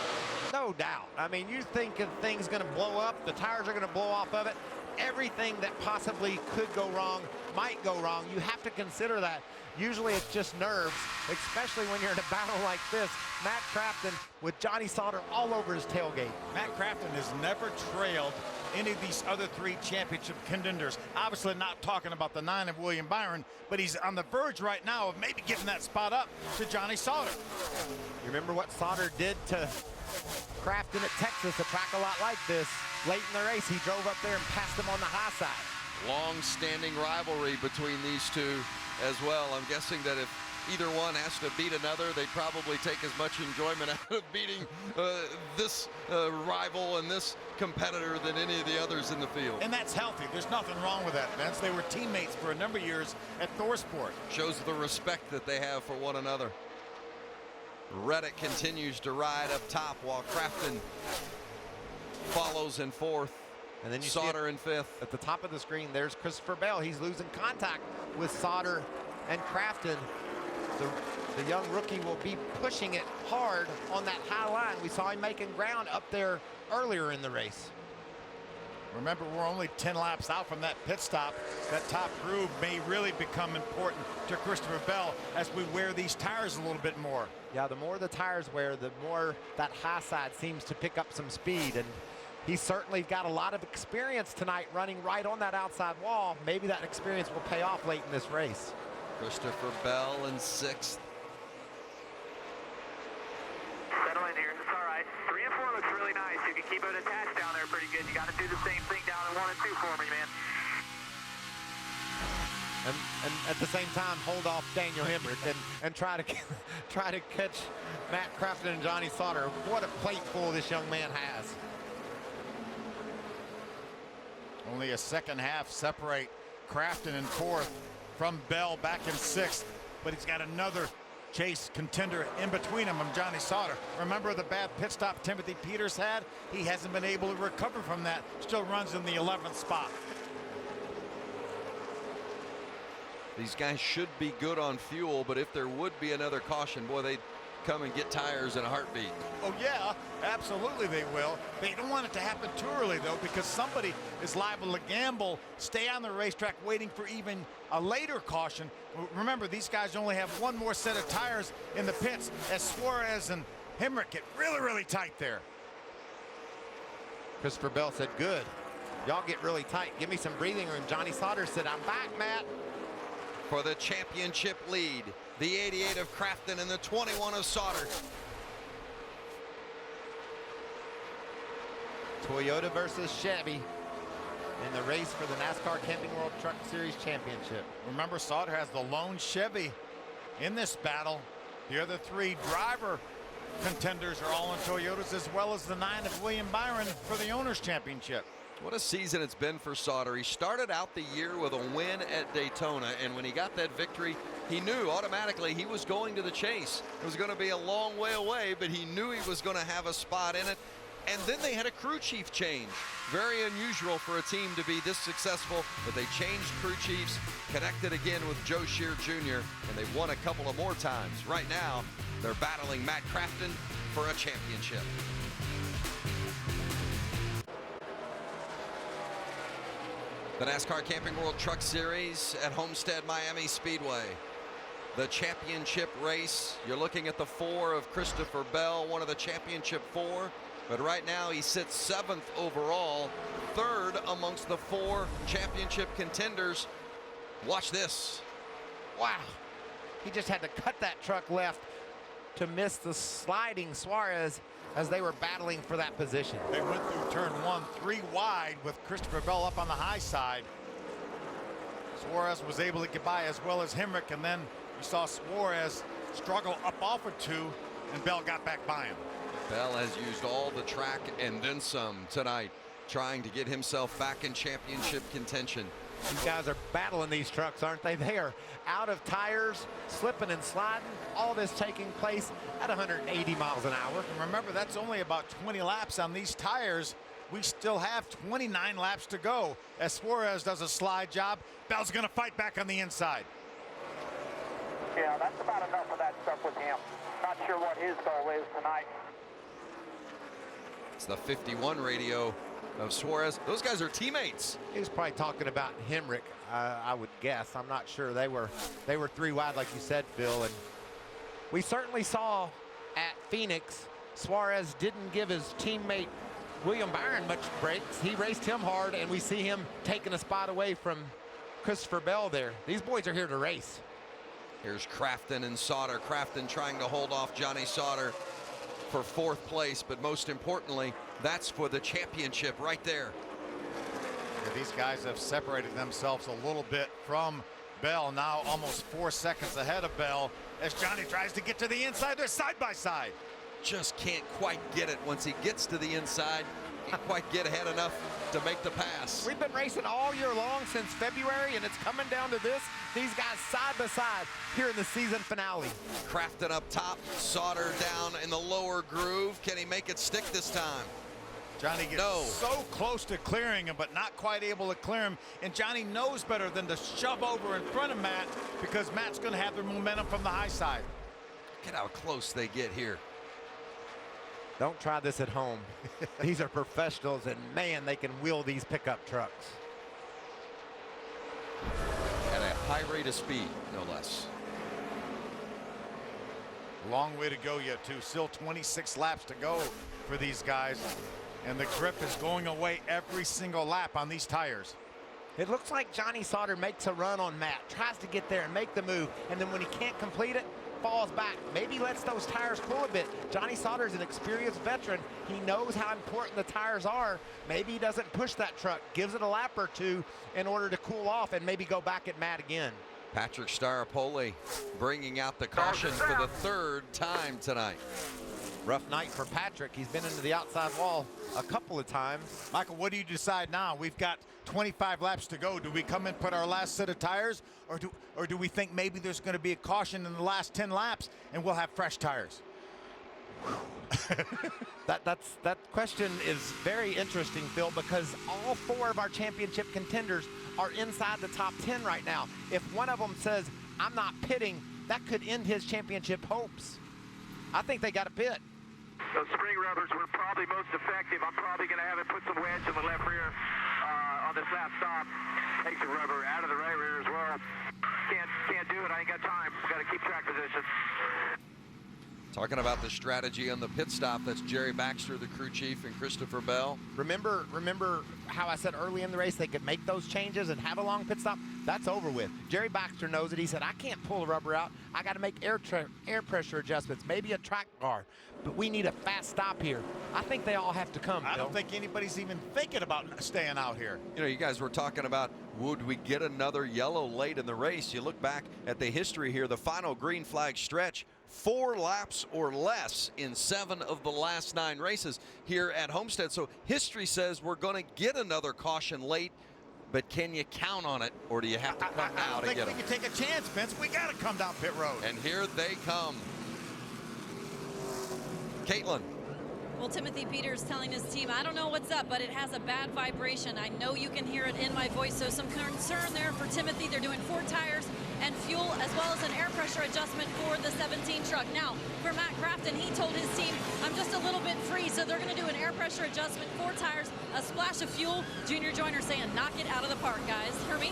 K: No doubt. I mean, you think of things going to blow up, the tires are going to blow off of it. Everything that possibly could go wrong might go wrong. You have to consider that. Usually it's just nerves, especially when you're in a battle like this. Matt Crafton with Johnny Sauter all over his tailgate.
J: Matt Crafton has never trailed any of these other 3 championship contenders. Obviously not talking about the 9 of William Byron, but he's on the verge right now of maybe giving that spot up to Johnny Sauter.
K: You remember what Sauter did to Crafton at Texas, a track a lot like this. Late in the race, he drove up there and passed him on the high side.
E: Long-standing rivalry between these two as well. I'm guessing that if either one has to beat another, they'd probably take as much enjoyment out of beating this rival and this competitor than any of the others in the field.
J: And that's healthy. There's nothing wrong with that, Vince. They were teammates for a number of years at Thorsport.
E: Shows the respect that they have for one another. Reddick continues to ride up top while Crafton follows in 4th.
K: And then you
E: Sauter in 5th.
K: At the top of the screen, there's Christopher Bell. He's losing contact with Sauter and Crafton. The young rookie will be pushing it hard on that high line. We saw him making ground up there earlier in the race.
J: Remember, we're only 10 laps out from that pit stop. That top groove may really become important to Christopher Bell as we wear these tires a little bit more.
K: Yeah, the more the tires wear, the more that high side seems to pick up some speed. And he's certainly got a lot of experience tonight running right on that outside wall. Maybe that experience will pay off late in this race.
E: Christopher Bell in 6th.
O: Settle in here. It's all right. 3 and 4 looks really nice. You can keep it attached down there pretty good. You got to do the same thing down in 1 and 2 for me, man.
K: And at the same time, hold off Daniel Hemrick and try to catch Matt Crafton and Johnny Sauter. What a plateful this young man has.
J: Only a second half separate Crafton in 4th from Bell back in 6th, but he's got another chase contender in between him and Johnny Sauter. Remember the bad pit stop Timothy Peters had? He hasn't been able to recover from that. Still runs in the 11th spot.
E: These guys should be good on fuel, but if there would be another caution, boy, they'd come and get tires in a heartbeat.
J: Oh yeah, absolutely they will. They don't want it to happen too early though, because somebody is liable to gamble, stay on the racetrack waiting for even a later caution. Remember, these guys only have 1 more set of tires in the pits as Suarez and Hemrick get really, really tight there.
K: Christopher Bell said, good. Y'all get really tight. Give me some breathing room. Johnny Sauter said, I'm back, Matt.
E: For the championship lead, the 88 of Crafton and the 21 of Sauter.
K: Toyota versus Chevy in the race for the NASCAR Camping World Truck Series Championship.
J: Remember, Sauter has the lone Chevy in this battle. The other 3 driver contenders are all in Toyotas, as well as the 9 of William Byron for the Owners' Championship.
E: What a season it's been for Sauter. He started out the year with a win at Daytona, and when he got that victory, he knew automatically he was going to the chase. It was going to be a long way away, but he knew he was going to have a spot in it. And then they had a crew chief change. Very unusual for a team to be this successful, but they changed crew chiefs, connected again with Joe Shear Jr., and they won a couple of more times. Right now, they're battling Matt Crafton for a championship. The NASCAR Camping World Truck Series at Homestead-Miami Speedway. The championship race, you're looking at the 4 of Christopher Bell, one of the championship 4. But right now he sits 7th overall, 3rd amongst the 4 championship contenders. Watch this.
K: Wow. He just had to cut that truck left to miss the sliding Suarez as they were battling for that position.
J: They went through turn 1 3 wide with Christopher Bell up on the high side. Suarez was able to get by as well as Hemrick, and then you saw Suarez struggle up off of 2, and Bell got back by him.
E: Bell has used all the track and then some tonight. trying to get himself back in championship contention.
K: These guys are battling these trucks, aren't they? They are out of tires, slipping and sliding. All this taking place at 180 miles an hour.
Q: And remember, that's only about 20 laps on these tires. We still have 29 laps to go. As Suarez does a slide job, Bell's going to fight back on the inside.
O: Yeah, that's about enough of that stuff with him. Not sure what his goal is tonight.
E: It's the 51 radio of Suarez. Those guys are teammates.
K: He was probably talking about Hemrick, I would guess. I'm not sure. They were 3 wide, like you said, Phil. And we certainly saw at Phoenix, Suarez didn't give his teammate William Byron much breaks. He raced him hard, and we see him taking a spot away from Christopher Bell there. These boys are here to race.
E: Here's Crafton and Sauter. Crafton trying to hold off Johnny Sauter for 4th place, but most importantly, that's for the championship right there.
Q: Yeah, these guys have separated themselves a little bit from Bell, now almost 4 seconds ahead of Bell as Johnny tries to get to the inside. They're side by side.
E: Just can't quite get it. Once he gets to the inside, can't quite get ahead enough to make the pass.
K: We've been racing all year long since February, and it's coming down to this. These guys side by side here in the season finale.
E: Crafton up top, Sauter down in the lower groove. Can he make it stick this time?
Q: Johnny gets so close to clearing him, but not quite able to clear him. And Johnny knows better than to shove over in front of Matt, because Matt's going to have the momentum from the high side.
E: Look at how close they get here.
K: Don't try this at home. These are professionals, and man, they can wheel these pickup trucks.
E: At a high rate of speed, no less.
Q: Long way to go yet, too. Still 26 laps to go for these guys. And the grip is going away every single lap on these tires.
K: It looks like Johnny Sauter makes a run on Matt, tries to get there and make the move, and then when he can't complete it, falls back. Maybe lets those tires cool a bit. Johnny Sauter is an experienced veteran. He knows how important the tires are. Maybe he doesn't push that truck, gives it a lap or two in order to cool off and maybe go back at Matt again.
E: Patrick Staropoli bringing out the caution for the 3rd time tonight.
K: Rough night for Patrick. He's been into the outside wall a couple of times.
Q: Michael, what do you decide now? We've got 25 laps to go. Do we come and put our last set of tires, or do we think maybe there's going to be a caution in the last 10 laps and we'll have fresh tires?
K: That question is very interesting, Phil, because all 4 of our championship contenders are inside the top 10 right now. If one of them says, I'm not pitting, that could end his championship hopes. I think they got to pit.
O: Those spring rubbers were probably most effective. I'm probably going to have it put some wedge in the left rear on this last stop. Take the rubber out of the right rear as well. Can't do it. I ain't got time. Got to keep track position.
E: Talking about the strategy on the pit stop, that's Jerry Baxter, the crew chief, and Christopher Bell.
K: Remember how I said early in the race they could make those changes and have a long pit stop? That's over with. Jerry Baxter knows it. He said, I can't pull the rubber out. I got to make air pressure adjustments, maybe a track bar. But we need a fast stop here. I think they all have to come,
Q: I don't think anybody's even thinking about staying out here.
E: You know, you guys were talking about, would we get another yellow late in the race? You look back at the history here, the final green flag stretch, 4 laps or less in 7 of the last 9 races here at Homestead. So history says we're going to get another caution late, but can you count on it, or do you have to come now to get them?
Q: I don't think we can take a chance, Vince. We got to come down pit road.
E: And here they come. Caitlin.
F: Well, Timothy Peters telling his team, I don't know what's up, but it has a bad vibration. I know you can hear it in my voice, so some concern there for Timothy. They're doing 4 tires and fuel, as well as an air pressure adjustment for the 17 truck. Now, for Matt Crafton, he told his team, I'm just a little bit free, so they're going to do an air pressure adjustment, 4 tires, a splash of fuel. Junior Joyner saying, knock it out of the park, guys. Hear me?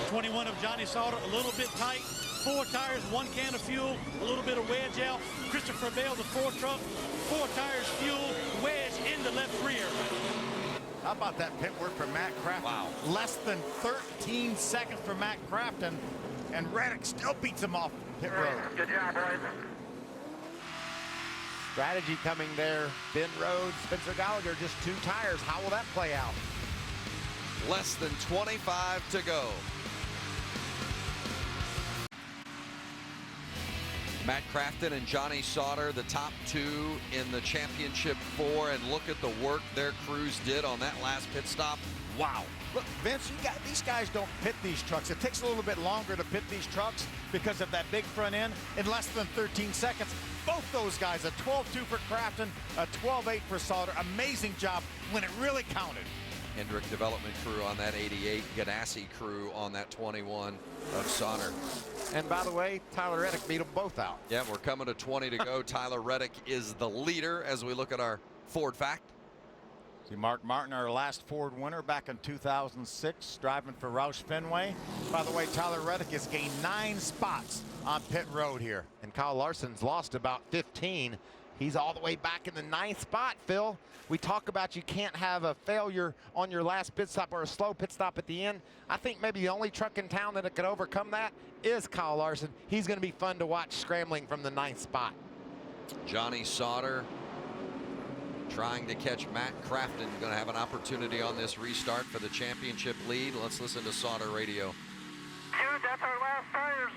C: 21 of Johnny Sauter, a little bit tight. 4 tires, 1 can of fuel, a little bit of wedge out. Christopher Bell, the 4 truck, 4 tires, fuel, wedge in the left rear.
Q: How about that pit work for Matt Crafton?
E: Wow.
Q: Less than 13 seconds for Matt Crafton, and Reddick still beats him off pit road.
O: Good job, boys.
K: Strategy coming there. Ben Rhodes, Spencer Gallagher, just 2 tires. How will that play out?
E: Less than 25 to go. Matt Crafton and Johnny Sauter, the top two in the championship 4, and look at the work their crews did on that last pit stop. Wow.
Q: Look, Vince, these guys don't pit these trucks. It takes a little bit longer to pit these trucks because of that big front end in less than 13 seconds. Both those guys, a 12.2 for Crafton, a 12.8 for Sauter. Amazing job when it really counted.
E: Hendrick development crew on that 88, Ganassi crew on that 21 of Sauter.
K: And by the way, Tyler Reddick beat them both out.
E: Yeah, we're coming to 20 to go. Tyler Reddick is the leader as we look at our Ford fact.
Q: See, Mark Martin, our last Ford winner back in 2006, driving for Roush Fenway. By the way, Tyler Reddick has gained 9 spots on pit road here.
K: And Kyle Larson's lost about 15. He's all the way back in the 9th spot, Phil. We talk about you can't have a failure on your last pit stop or a slow pit stop at the end. I think maybe the only truck in town that could overcome that is Kyle Larson. He's going to be fun to watch scrambling from the 9th spot.
E: Johnny Sauter trying to catch Matt Crafton. Going to have an opportunity on this restart for the championship lead. Let's listen to Sauter radio.
O: Dude, that's our last tires,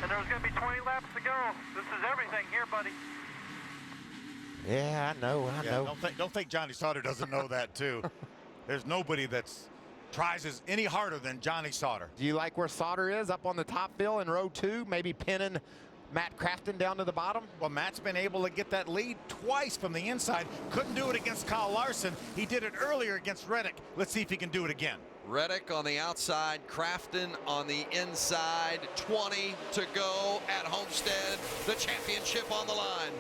O: and there's going to be 20 laps to go. This is everything here, buddy.
K: Yeah, I know.
Q: Don't think Johnny Sauter doesn't know that too. There's nobody that's tries any harder than Johnny Sauter.
K: Do you like where Sauter is up on the top, Phil, in row 2, maybe pinning Matt Crafton down to the bottom?
Q: Well, Matt's been able to get that lead twice from the inside. Couldn't do it against Kyle Larson. He did it earlier against Reddick. Let's see if he can do it again.
E: Reddick on the outside, Crafton on the inside. 20 to go at Homestead. The championship on the line.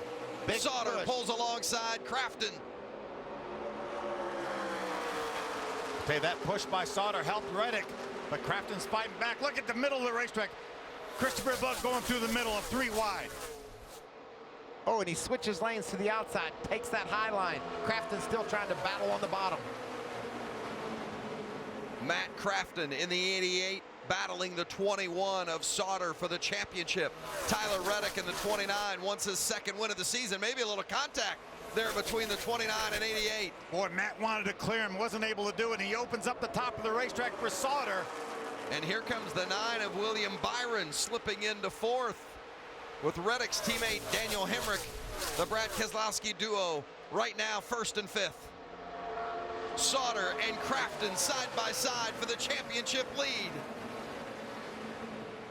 K: Big
E: Sauter
K: push.
E: pulls alongside Crafton.
Q: Okay, that push by Sauter helped Reddick, but Crafton's fighting back. Look at the middle of the racetrack. Christopher Bell going through the middle of 3 wide.
K: Oh, and he switches lanes to the outside, takes that high line. Crafton's still trying to battle on the bottom.
E: Matt Crafton in the 88, battling the 21 of Sauter for the championship. Tyler Reddick in the 29 wants his 2nd win of the season. Maybe a little contact there between the 29 and 88.
Q: Boy, Matt wanted to clear him, wasn't able to do it. He opens up the top of the racetrack for Sauter.
E: And here comes the 9 of William Byron slipping into 4th with Reddick's teammate Daniel Hemrick. The Brad Keselowski duo right now 1st and 5th. Sauter and Crafton side by side for the championship lead.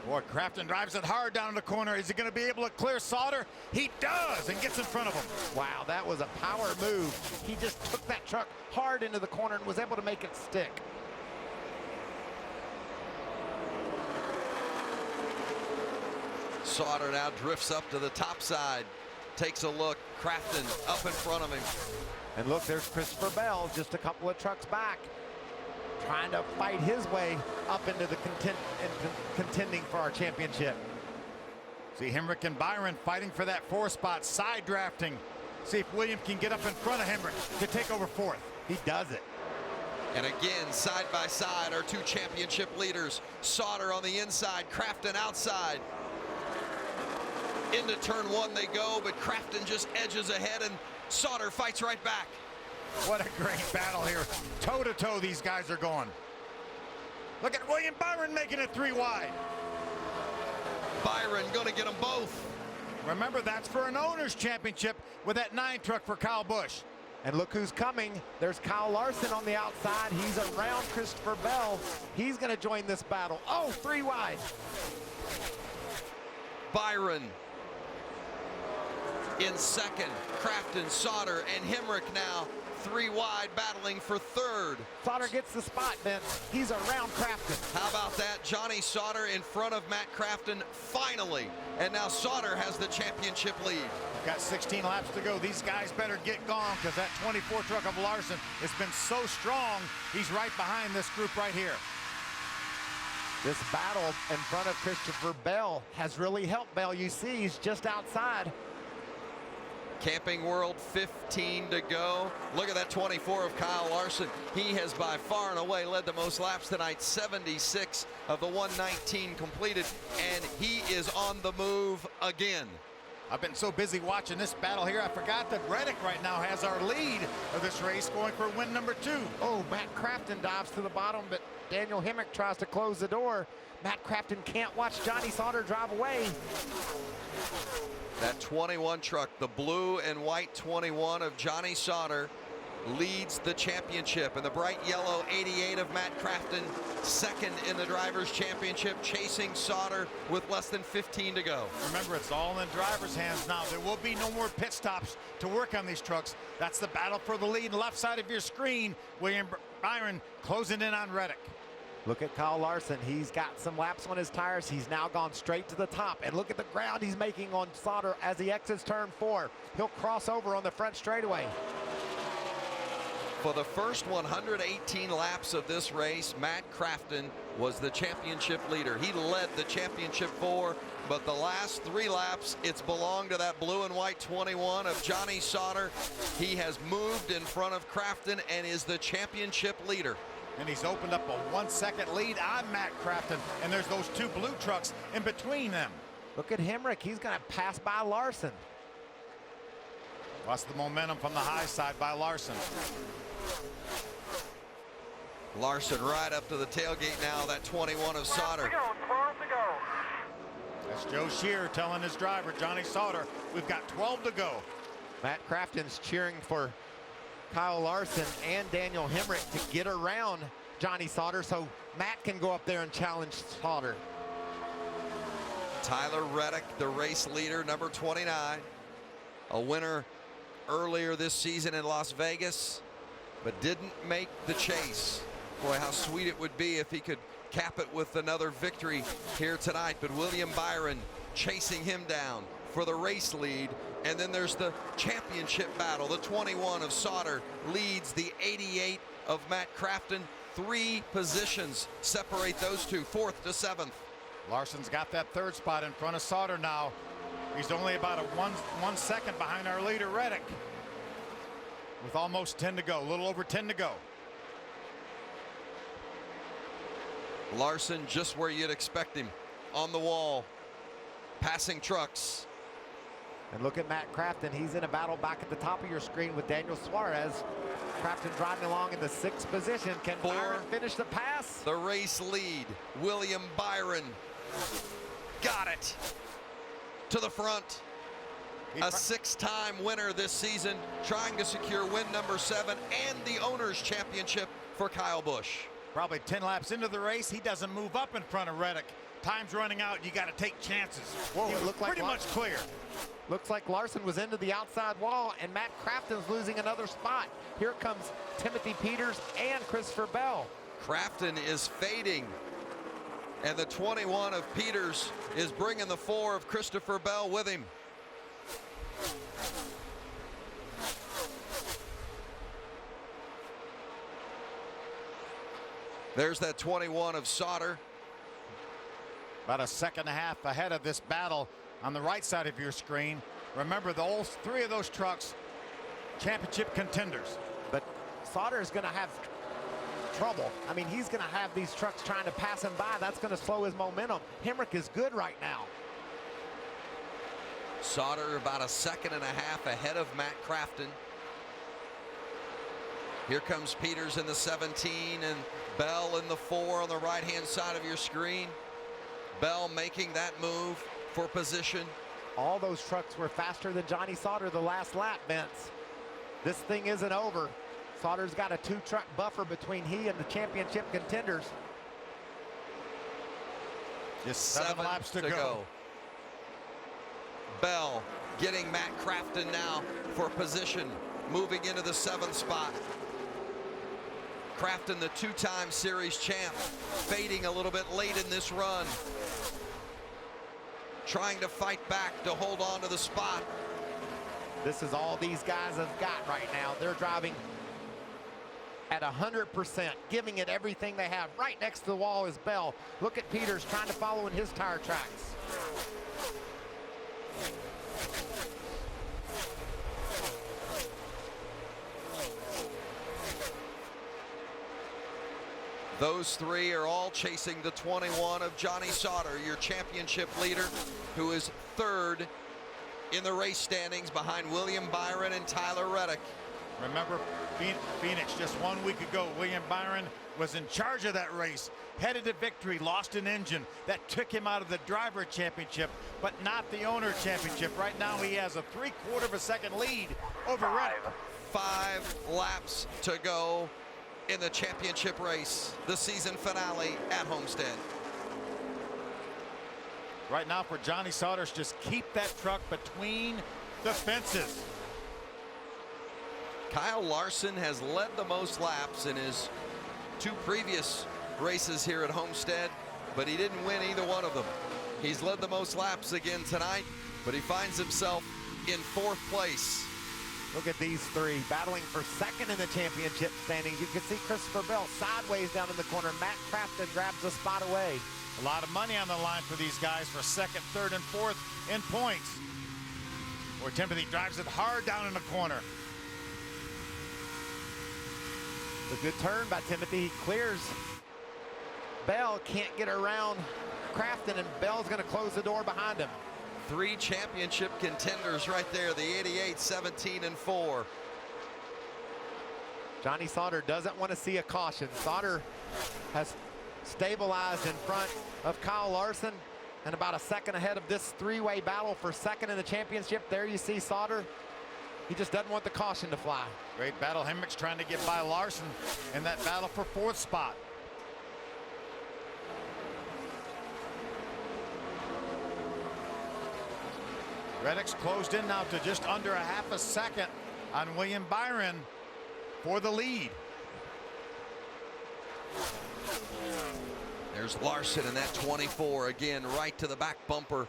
Q: Boy, Crafton drives it hard down in the corner. Is he going to be able to clear Sauter? He does, and gets in front of him.
K: Wow, that was a power move. He just took that truck hard into the corner and was able to make it stick.
E: Sauter now drifts up to the top side, takes a look. Crafton up in front of him.
K: And look, there's Christopher Bell just a couple of trucks back, trying to fight his way up into the contending for our championship.
Q: See Hemrick and Byron fighting for that 4th spot, side drafting. See if William can get up in front of Hemrick to take over 4th.
K: He does it.
E: And again, side by side, our 2 championship leaders. Sauter on the inside, Crafton outside. Into turn 1 they go, but Crafton just edges ahead, and Sauter fights right back.
Q: What a great battle here. Toe to toe these guys are going. Look at William Byron making it 3 wide.
E: Byron gonna get them both.
Q: Remember, that's for an owner's championship with that 9 truck for Kyle Busch.
K: And look who's coming. There's Kyle Larson on the outside. He's around Christopher Bell. He's gonna join this battle. Oh, 3 wide.
E: Byron in 2nd. Crafton, Sauter, and Hemrick now 3 wide, battling for 3rd.
K: Sauter gets the spot, Ben. He's around Crafton.
E: How about that? Johnny Sauter in front of Matt Crafton finally. And now Sauter has the championship lead.
Q: Got 16 laps to go. These guys better get gone because that 24 truck of Larson has been so strong. He's right behind this group right here.
K: This battle in front of Christopher Bell has really helped Bell. You see, he's just outside.
E: Camping World 15 to go. Look at that 24 of Kyle Larson. He has by far and away led the most laps tonight, 76 of the 119 completed, and he is on the move again.
Q: I've been so busy watching this battle here, I forgot that Reddick right now has our lead of this race, going for win number 2.
K: Oh, Matt Crafton dives to the bottom, but Daniel Hemrick tries to close the door. Matt Crafton can't watch Johnny Sauter drive away.
E: That 21 truck, the blue and white 21 of Johnny Sauter, leads the championship, and the bright yellow 88 of Matt Crafton, second in the Drivers' Championship, chasing Sauter with less than 15 to go.
Q: Remember, it's all in drivers' hands now. There will be no more pit stops to work on these trucks. That's the battle for the lead. Left side of your screen, William Byron closing in on Reddick.
K: Look at Kyle Larson. He's got some laps on his tires. He's now gone straight to the top. And look at the ground he's making on Sauter as he exits turn 4. He'll cross over on the front straightaway.
E: For the first 118 laps of this race, Matt Crafton was the championship leader. He led the championship 4, but the last 3 laps, it's belonged to that blue and white 21 of Johnny Sauter. He has moved in front of Crafton and is the championship leader.
Q: And he's opened up a 1-second lead on Matt Crafton, and there's those 2 blue trucks in between them.
K: Look at Hemrick. He's going to pass by Larson.
Q: Lost the momentum from the high side by Larson.
E: Larson right up to the tailgate now, that 21 of Sauter.
O: 12 to go.
Q: That's Joe Shear telling his driver, Johnny Sauter, we've got 12 to go.
K: Matt Crafton's cheering for Kyle Larson and Daniel Hemrick to get around Johnny Sauter so Matt can go up there and challenge Sauter.
E: Tyler Reddick, the race leader, number 29. A winner earlier this season in Las Vegas, but didn't make the chase. Boy, how sweet it would be if he could cap it with another victory here tonight. But William Byron chasing him down for the race lead. And then there's the championship battle. The 21 of Sauter leads the 88 of Matt Crafton. 3 positions separate those two, 4th to 7th.
Q: Larson's got that 3rd spot in front of Sauter now. He's only about a one second behind our leader, Reddick, with almost 10 to go, a little over 10 to go.
E: Larson just where you'd expect him, on the wall, passing trucks.
K: And look at Matt Crafton. He's in a battle back at the top of your screen with Daniel Suarez. Crafton driving along in the 6th position. Can Byron finish the pass?
E: The race lead, William Byron got it to the front. A 6-time winner this season, trying to secure win number 7 and the Owners' Championship for Kyle Busch.
Q: Probably 10 laps into the race, he doesn't move up in front of Reddick. Time's running out, you got to take chances. Whoa, it looked pretty much clear.
K: Looks like Larson was into the outside wall, and Matt Crafton's losing another spot. Here comes Timothy Peters and Christopher Bell.
E: Crafton is fading, and the 21 of Peters is bringing the 4 of Christopher Bell with him. There's that 21 of Sauter.
Q: About a second and a half ahead of this battle on the right side of your screen. Remember, the 3 of those trucks, championship contenders.
K: But Sauter is going to have trouble. I mean, he's going to have these trucks trying to pass him by. That's going to slow his momentum. Hemrick is good right now.
E: Sauter about a second and a half ahead of Matt Crafton. Here comes Peters in the 17 and Bell in the 4 on the right-hand side of your screen. Bell making that move for position.
K: All those trucks were faster than Johnny Sauter the last lap, Vince. This thing isn't over. Sauter's got a 2-truck buffer between he and the championship contenders.
Q: Just 7 laps to go.
E: Bell getting Matt Crafton now for position, moving into the 7th spot. Crafton, the 2-time series champ, fading a little bit late in this run. Trying to fight back to hold on to the spot.
K: This is all these guys have got right now. They're driving at 100%, giving it everything they have. Right next to the wall is Bell. Look at Peters trying to follow in his tire tracks.
E: Those 3 are all chasing the 21 of Johnny Sauter, your championship leader, who is 3rd in the race standings behind William Byron and Tyler Reddick.
Q: Remember, Phoenix, just 1 week ago, William Byron was in charge of that race, headed to victory, lost an engine. That took him out of the driver championship, but not the owner championship. Right now, he has a 3/4 of a second lead over Reddick.
E: 5 laps to go in the championship race, the season finale at Homestead.
Q: Right now for Johnny Sauter, just keep that truck between the fences.
E: Kyle Larson has led the most laps in his 2 previous races here at Homestead, but he didn't win either one of them. He's led the most laps again tonight, but he finds himself in 4th place.
K: Look at these 3 battling for 2nd in the championship standings. You can see Christopher Bell sideways down in the corner. Matt Crafton grabs a spot away.
Q: A lot of money on the line for these guys for 2nd, 3rd, and 4th in points. Where Timothy drives it hard down in the corner.
K: A good turn by Timothy. He clears. Bell can't get around Crafton, and Bell's going to close the door behind him.
E: 3 championship contenders right there, the 88, 17, and 4.
K: Johnny Sauter doesn't want to see a caution. Sauter has stabilized in front of Kyle Larson and about a second ahead of this 3-way battle for 2nd in the championship. There you see Sauter. He just doesn't want the caution to fly.
Q: Great battle. Hemrick's trying to get by Larson in that battle for 4th spot. Reddick's closed in now to just under a half a second on William Byron for the lead.
E: There's Larson in that 24 again, right to the back bumper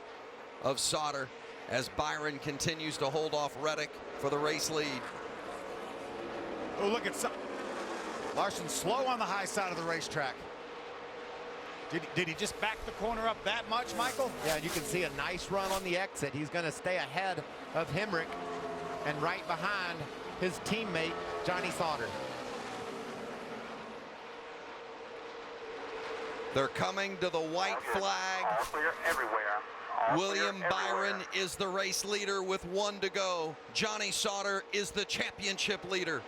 E: of Sauter as Byron continues to hold off Reddick for the race lead.
Q: Oh, look at Larson slow on the high side of the racetrack. Did he just back the corner up that much, Michael?
K: Yeah, you can see a nice run on the exit. He's going to stay ahead of Hemrick and right behind his teammate, Johnny Sauter.
E: They're coming to the white flag.
O: Clear everywhere.
E: William Byron is the race leader with 1 to go. Johnny Sauter is the championship leader.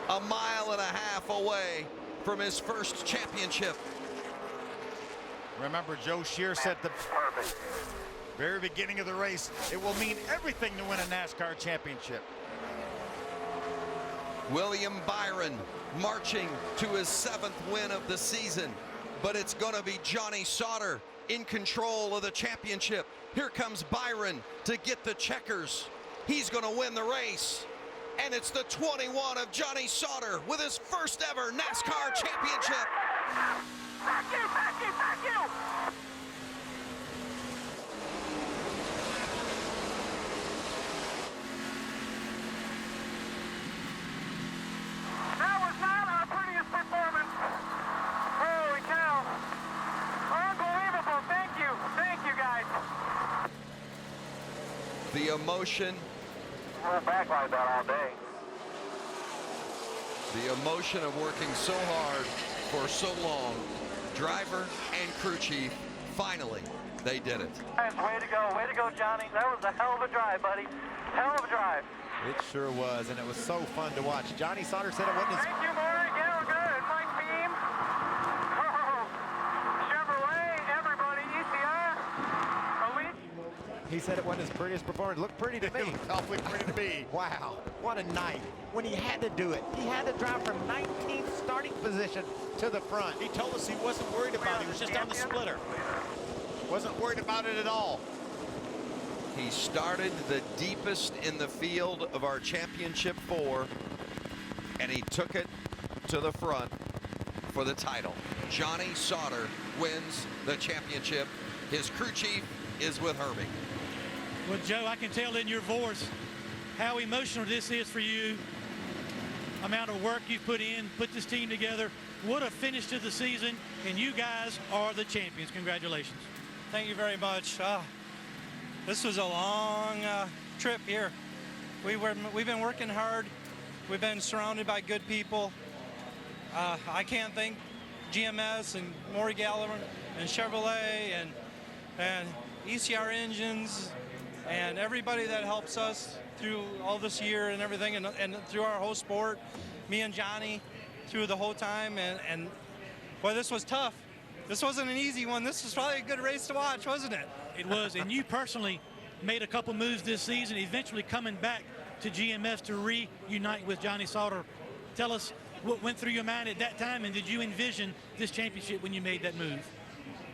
E: 1.5 miles away from his first championship.
Q: Remember, Joe Shear said at the very beginning of the race, it will mean everything to win a NASCAR championship.
E: William Byron marching to his 7th win of the season, but it's going to be Johnny Sauter in control of the championship. Here comes Byron to get the checkers. He's going to win the race. And it's the 21 of Johnny Sauter with his first ever NASCAR championship.
O: Thank you, thank you, thank you. That was not our prettiest performance. Holy cow. Unbelievable. Thank you guys.
E: The emotion.
O: Roll back like that all day.
E: The emotion of working so hard for so long. Driver and crew chief, finally, they did it.
O: Way to go, Johnny. That was a hell of a drive, buddy. Hell of a drive.
K: It sure was, and it was so fun to watch. Johnny Sauter said it wasn't his...
O: Thank you, Maury. Yeah, we're good. My team. Oh, Chevrolet, everybody, ECR, Elite.
K: He said it wasn't his prettiest performance. Looked pretty to me.
Q: Awfully pretty to me.
K: Wow, what a night. When he had to do it. He had to drive from 19th starting position to the front.
Q: He told us he wasn't worried about it. He was just on the splitter. Wasn't worried about it at all.
E: He started the deepest in the field of our championship 4, and he took it to the front for the title. Johnny Sauter wins the championship. His crew chief is with Herbie.
C: Well, Joe, I can tell in your voice how emotional this is for you. Amount of work you've put in, put this team together. What a finish to the season, and you guys are the champions. Congratulations.
N: Thank you very much. This was a long trip here. We've been working hard. We've been surrounded by good people. I can't thank GMS and Maury Gallagher and Chevrolet and and ECR Engines and everybody that helps us through all this year and everything, and through our whole sport, me and Johnny through the whole time. And boy, this was tough. This wasn't an easy one. This was probably a good race to watch, wasn't it?
C: It was, and you personally made a couple moves this season, eventually coming back to GMS to reunite with Johnny Sauter. Tell us what went through your mind at that time, and did you envision this championship when you made that move?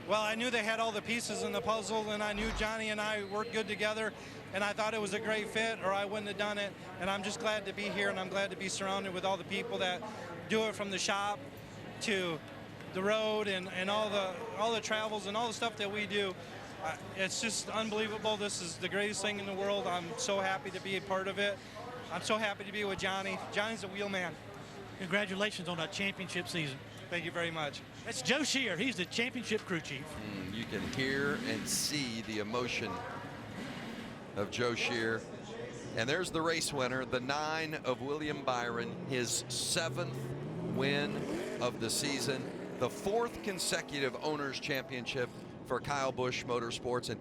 N: Well, I knew they had all the pieces in the puzzle, and I knew Johnny and I worked good together, and I thought it was a great fit, or I wouldn't have done it. And I'm just glad to be here, and I'm glad to be surrounded with all the people that do it, from the shop to the road and all the travels and all the stuff that we do. It's just unbelievable. This is the greatest thing in the world. I'm so happy to be a part of it. I'm so happy to be with Johnny. Johnny's a wheel man.
C: Congratulations on a championship season.
N: Thank you very much.
C: That's Joe Shear. He's the championship crew chief.
E: You can hear and see the emotion of Joe Shear. And there's the race winner, the 9 of William Byron, his 7th win of the season, the 4th consecutive Owners Championship for Kyle Busch Motorsports. And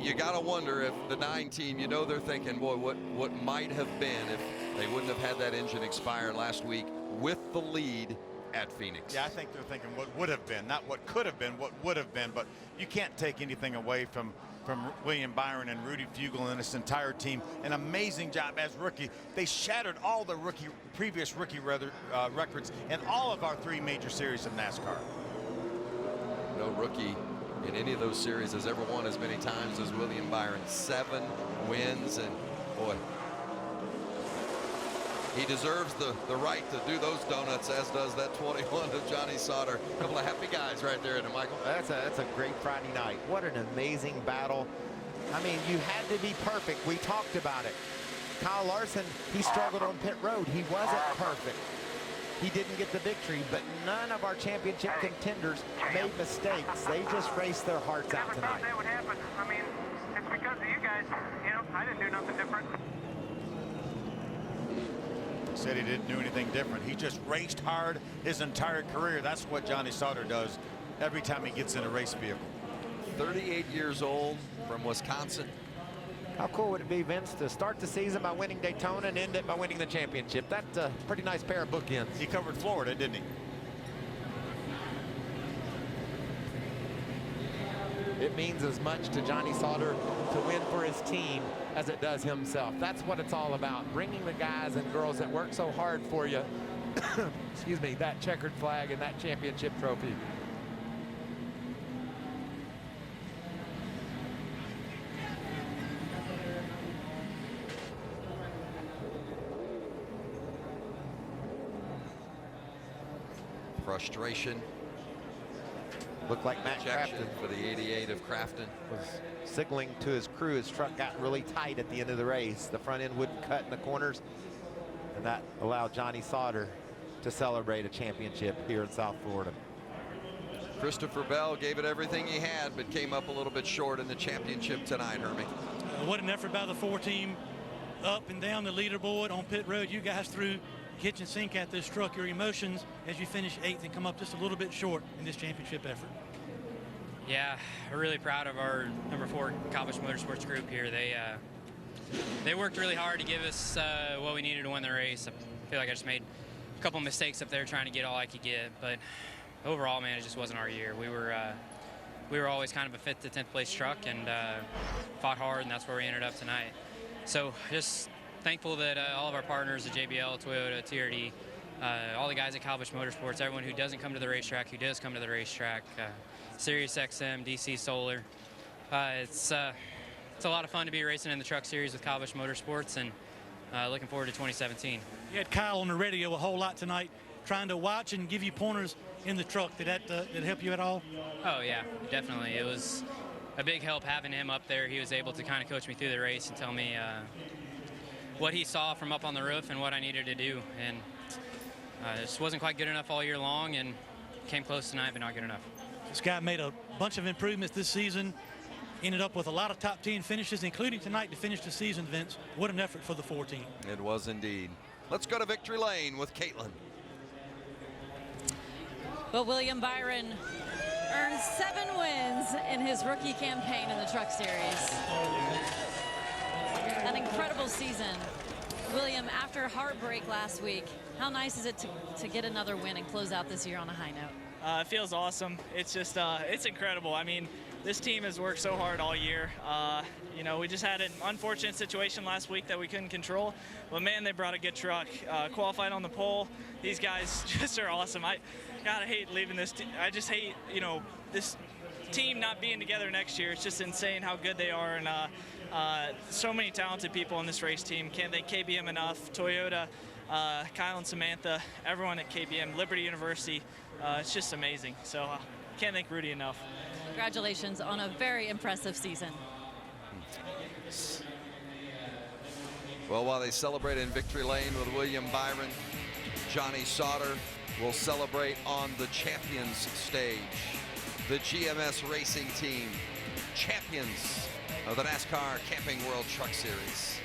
E: you got to wonder if the 9 team, you know, they're thinking, boy, what might have been if they wouldn't have had that engine expire last week with the lead at Phoenix.
Q: Yeah, I think they're thinking what would have been, not what could have been, what would have been. But you can't take anything away from William Byron and Rudy Fugle and this entire team. An amazing job as rookie. They shattered all the previous rookie records in all of our 3 major series of NASCAR.
E: No rookie in any of those series has ever won as many times as William Byron. 7 wins, and boy, he deserves the right to do those donuts, as does that 21 of Johnny Sauter. A couple of happy guys right there, isn't it, Michael?
K: That's a great Friday night. What an amazing battle. I mean, you had to be perfect. We talked about it. Kyle Larson, he struggled on pit road. He wasn't perfect. He didn't get the victory, but none of our championship contenders made mistakes. They just raced their hearts out tonight.
O: That would happen. I mean, it's because of you guys. You know, I didn't do nothing different.
Q: He said he didn't do anything different. He just raced hard his entire career. That's what Johnny Sauter does every time he gets in a race vehicle.
E: 38 years old, from Wisconsin.
K: How cool would it be, Vince, to start the season by winning Daytona and end it by winning the championship? That's a pretty nice pair of bookends.
Q: He covered Florida, didn't he?
K: It means as much to Johnny Sauter to win for his team as it does himself. That's what it's all about, bringing the guys and girls that work so hard for you, excuse me, that checkered flag and that championship trophy.
E: Frustration.
K: Looked like Matt Crafton
E: for the 88 of Crafton
K: was signaling to his crew. His truck got really tight at the end of the race. The front end wouldn't cut in the corners, and that allowed Johnny Sauter to celebrate a championship here in South Florida.
E: Christopher Bell gave it everything he had, but came up a little bit short in the championship tonight, Hermie.
C: What an effort by the 4 team, up and down the leaderboard on pit road. You guys threw kitchen sink at this truck. Your emotions as you finish 8th and come up just a little bit short in this championship effort.
T: Yeah, I'm really proud of our number 4 Kyle Busch Motorsports group here. They worked really hard to give us what we needed to win the race. I feel like I just made a couple mistakes up there trying to get all I could get, but overall, man, it just wasn't our year. We were always kind of a 5th to 10th place truck and fought hard, and that's where we ended up tonight. So just thankful that all of our partners at JBL, Toyota, TRD, all the guys at Kyle Busch Motorsports, everyone who doesn't come to the racetrack, who does come to the racetrack, Sirius XM, DC Solar. It's a lot of fun to be racing in the truck series with Kyle Busch Motorsports, and looking forward to 2017.
C: You had Kyle on the radio a whole lot tonight, trying to watch and give you pointers in the truck. Did that help you at all?
T: Oh yeah, definitely. It was a big help having him up there. He was able to kind of coach me through the race and tell me what he saw from up on the roof and what I needed to do. And it just wasn't quite good enough all year long, and came close tonight, but not good enough.
C: This guy made a bunch of improvements this season, ended up with a lot of top 10 finishes, including tonight to finish the season, Vince. What an effort for the 4 team.
E: It was indeed. Let's go to victory lane with Caitlin.
F: Well, William Byron earned 7 wins in his rookie campaign in the Truck Series. An incredible season. William, after heartbreak last week, how nice is it to get another win and close out this year on a high note?
U: It feels awesome. It's just, it's incredible. I mean, this team has worked so hard all year. You know, we just had an unfortunate situation last week that we couldn't control, but man, they brought a good truck. Qualified on the pole. These guys just are awesome. God, I hate leaving this. I just hate, you know, this team not being together next year. It's just insane how good they are, and so many talented people on this race team. Can't thank KBM enough. Toyota, Kyle and Samantha, everyone at KBM, Liberty University. It's just amazing. So can't thank Rudy enough.
F: Congratulations on a very impressive season.
E: Well, while they celebrate in victory lane with William Byron, Johnny Sauter will celebrate on the champions stage. The GMS Racing Team, champions of the NASCAR Camping World Truck Series.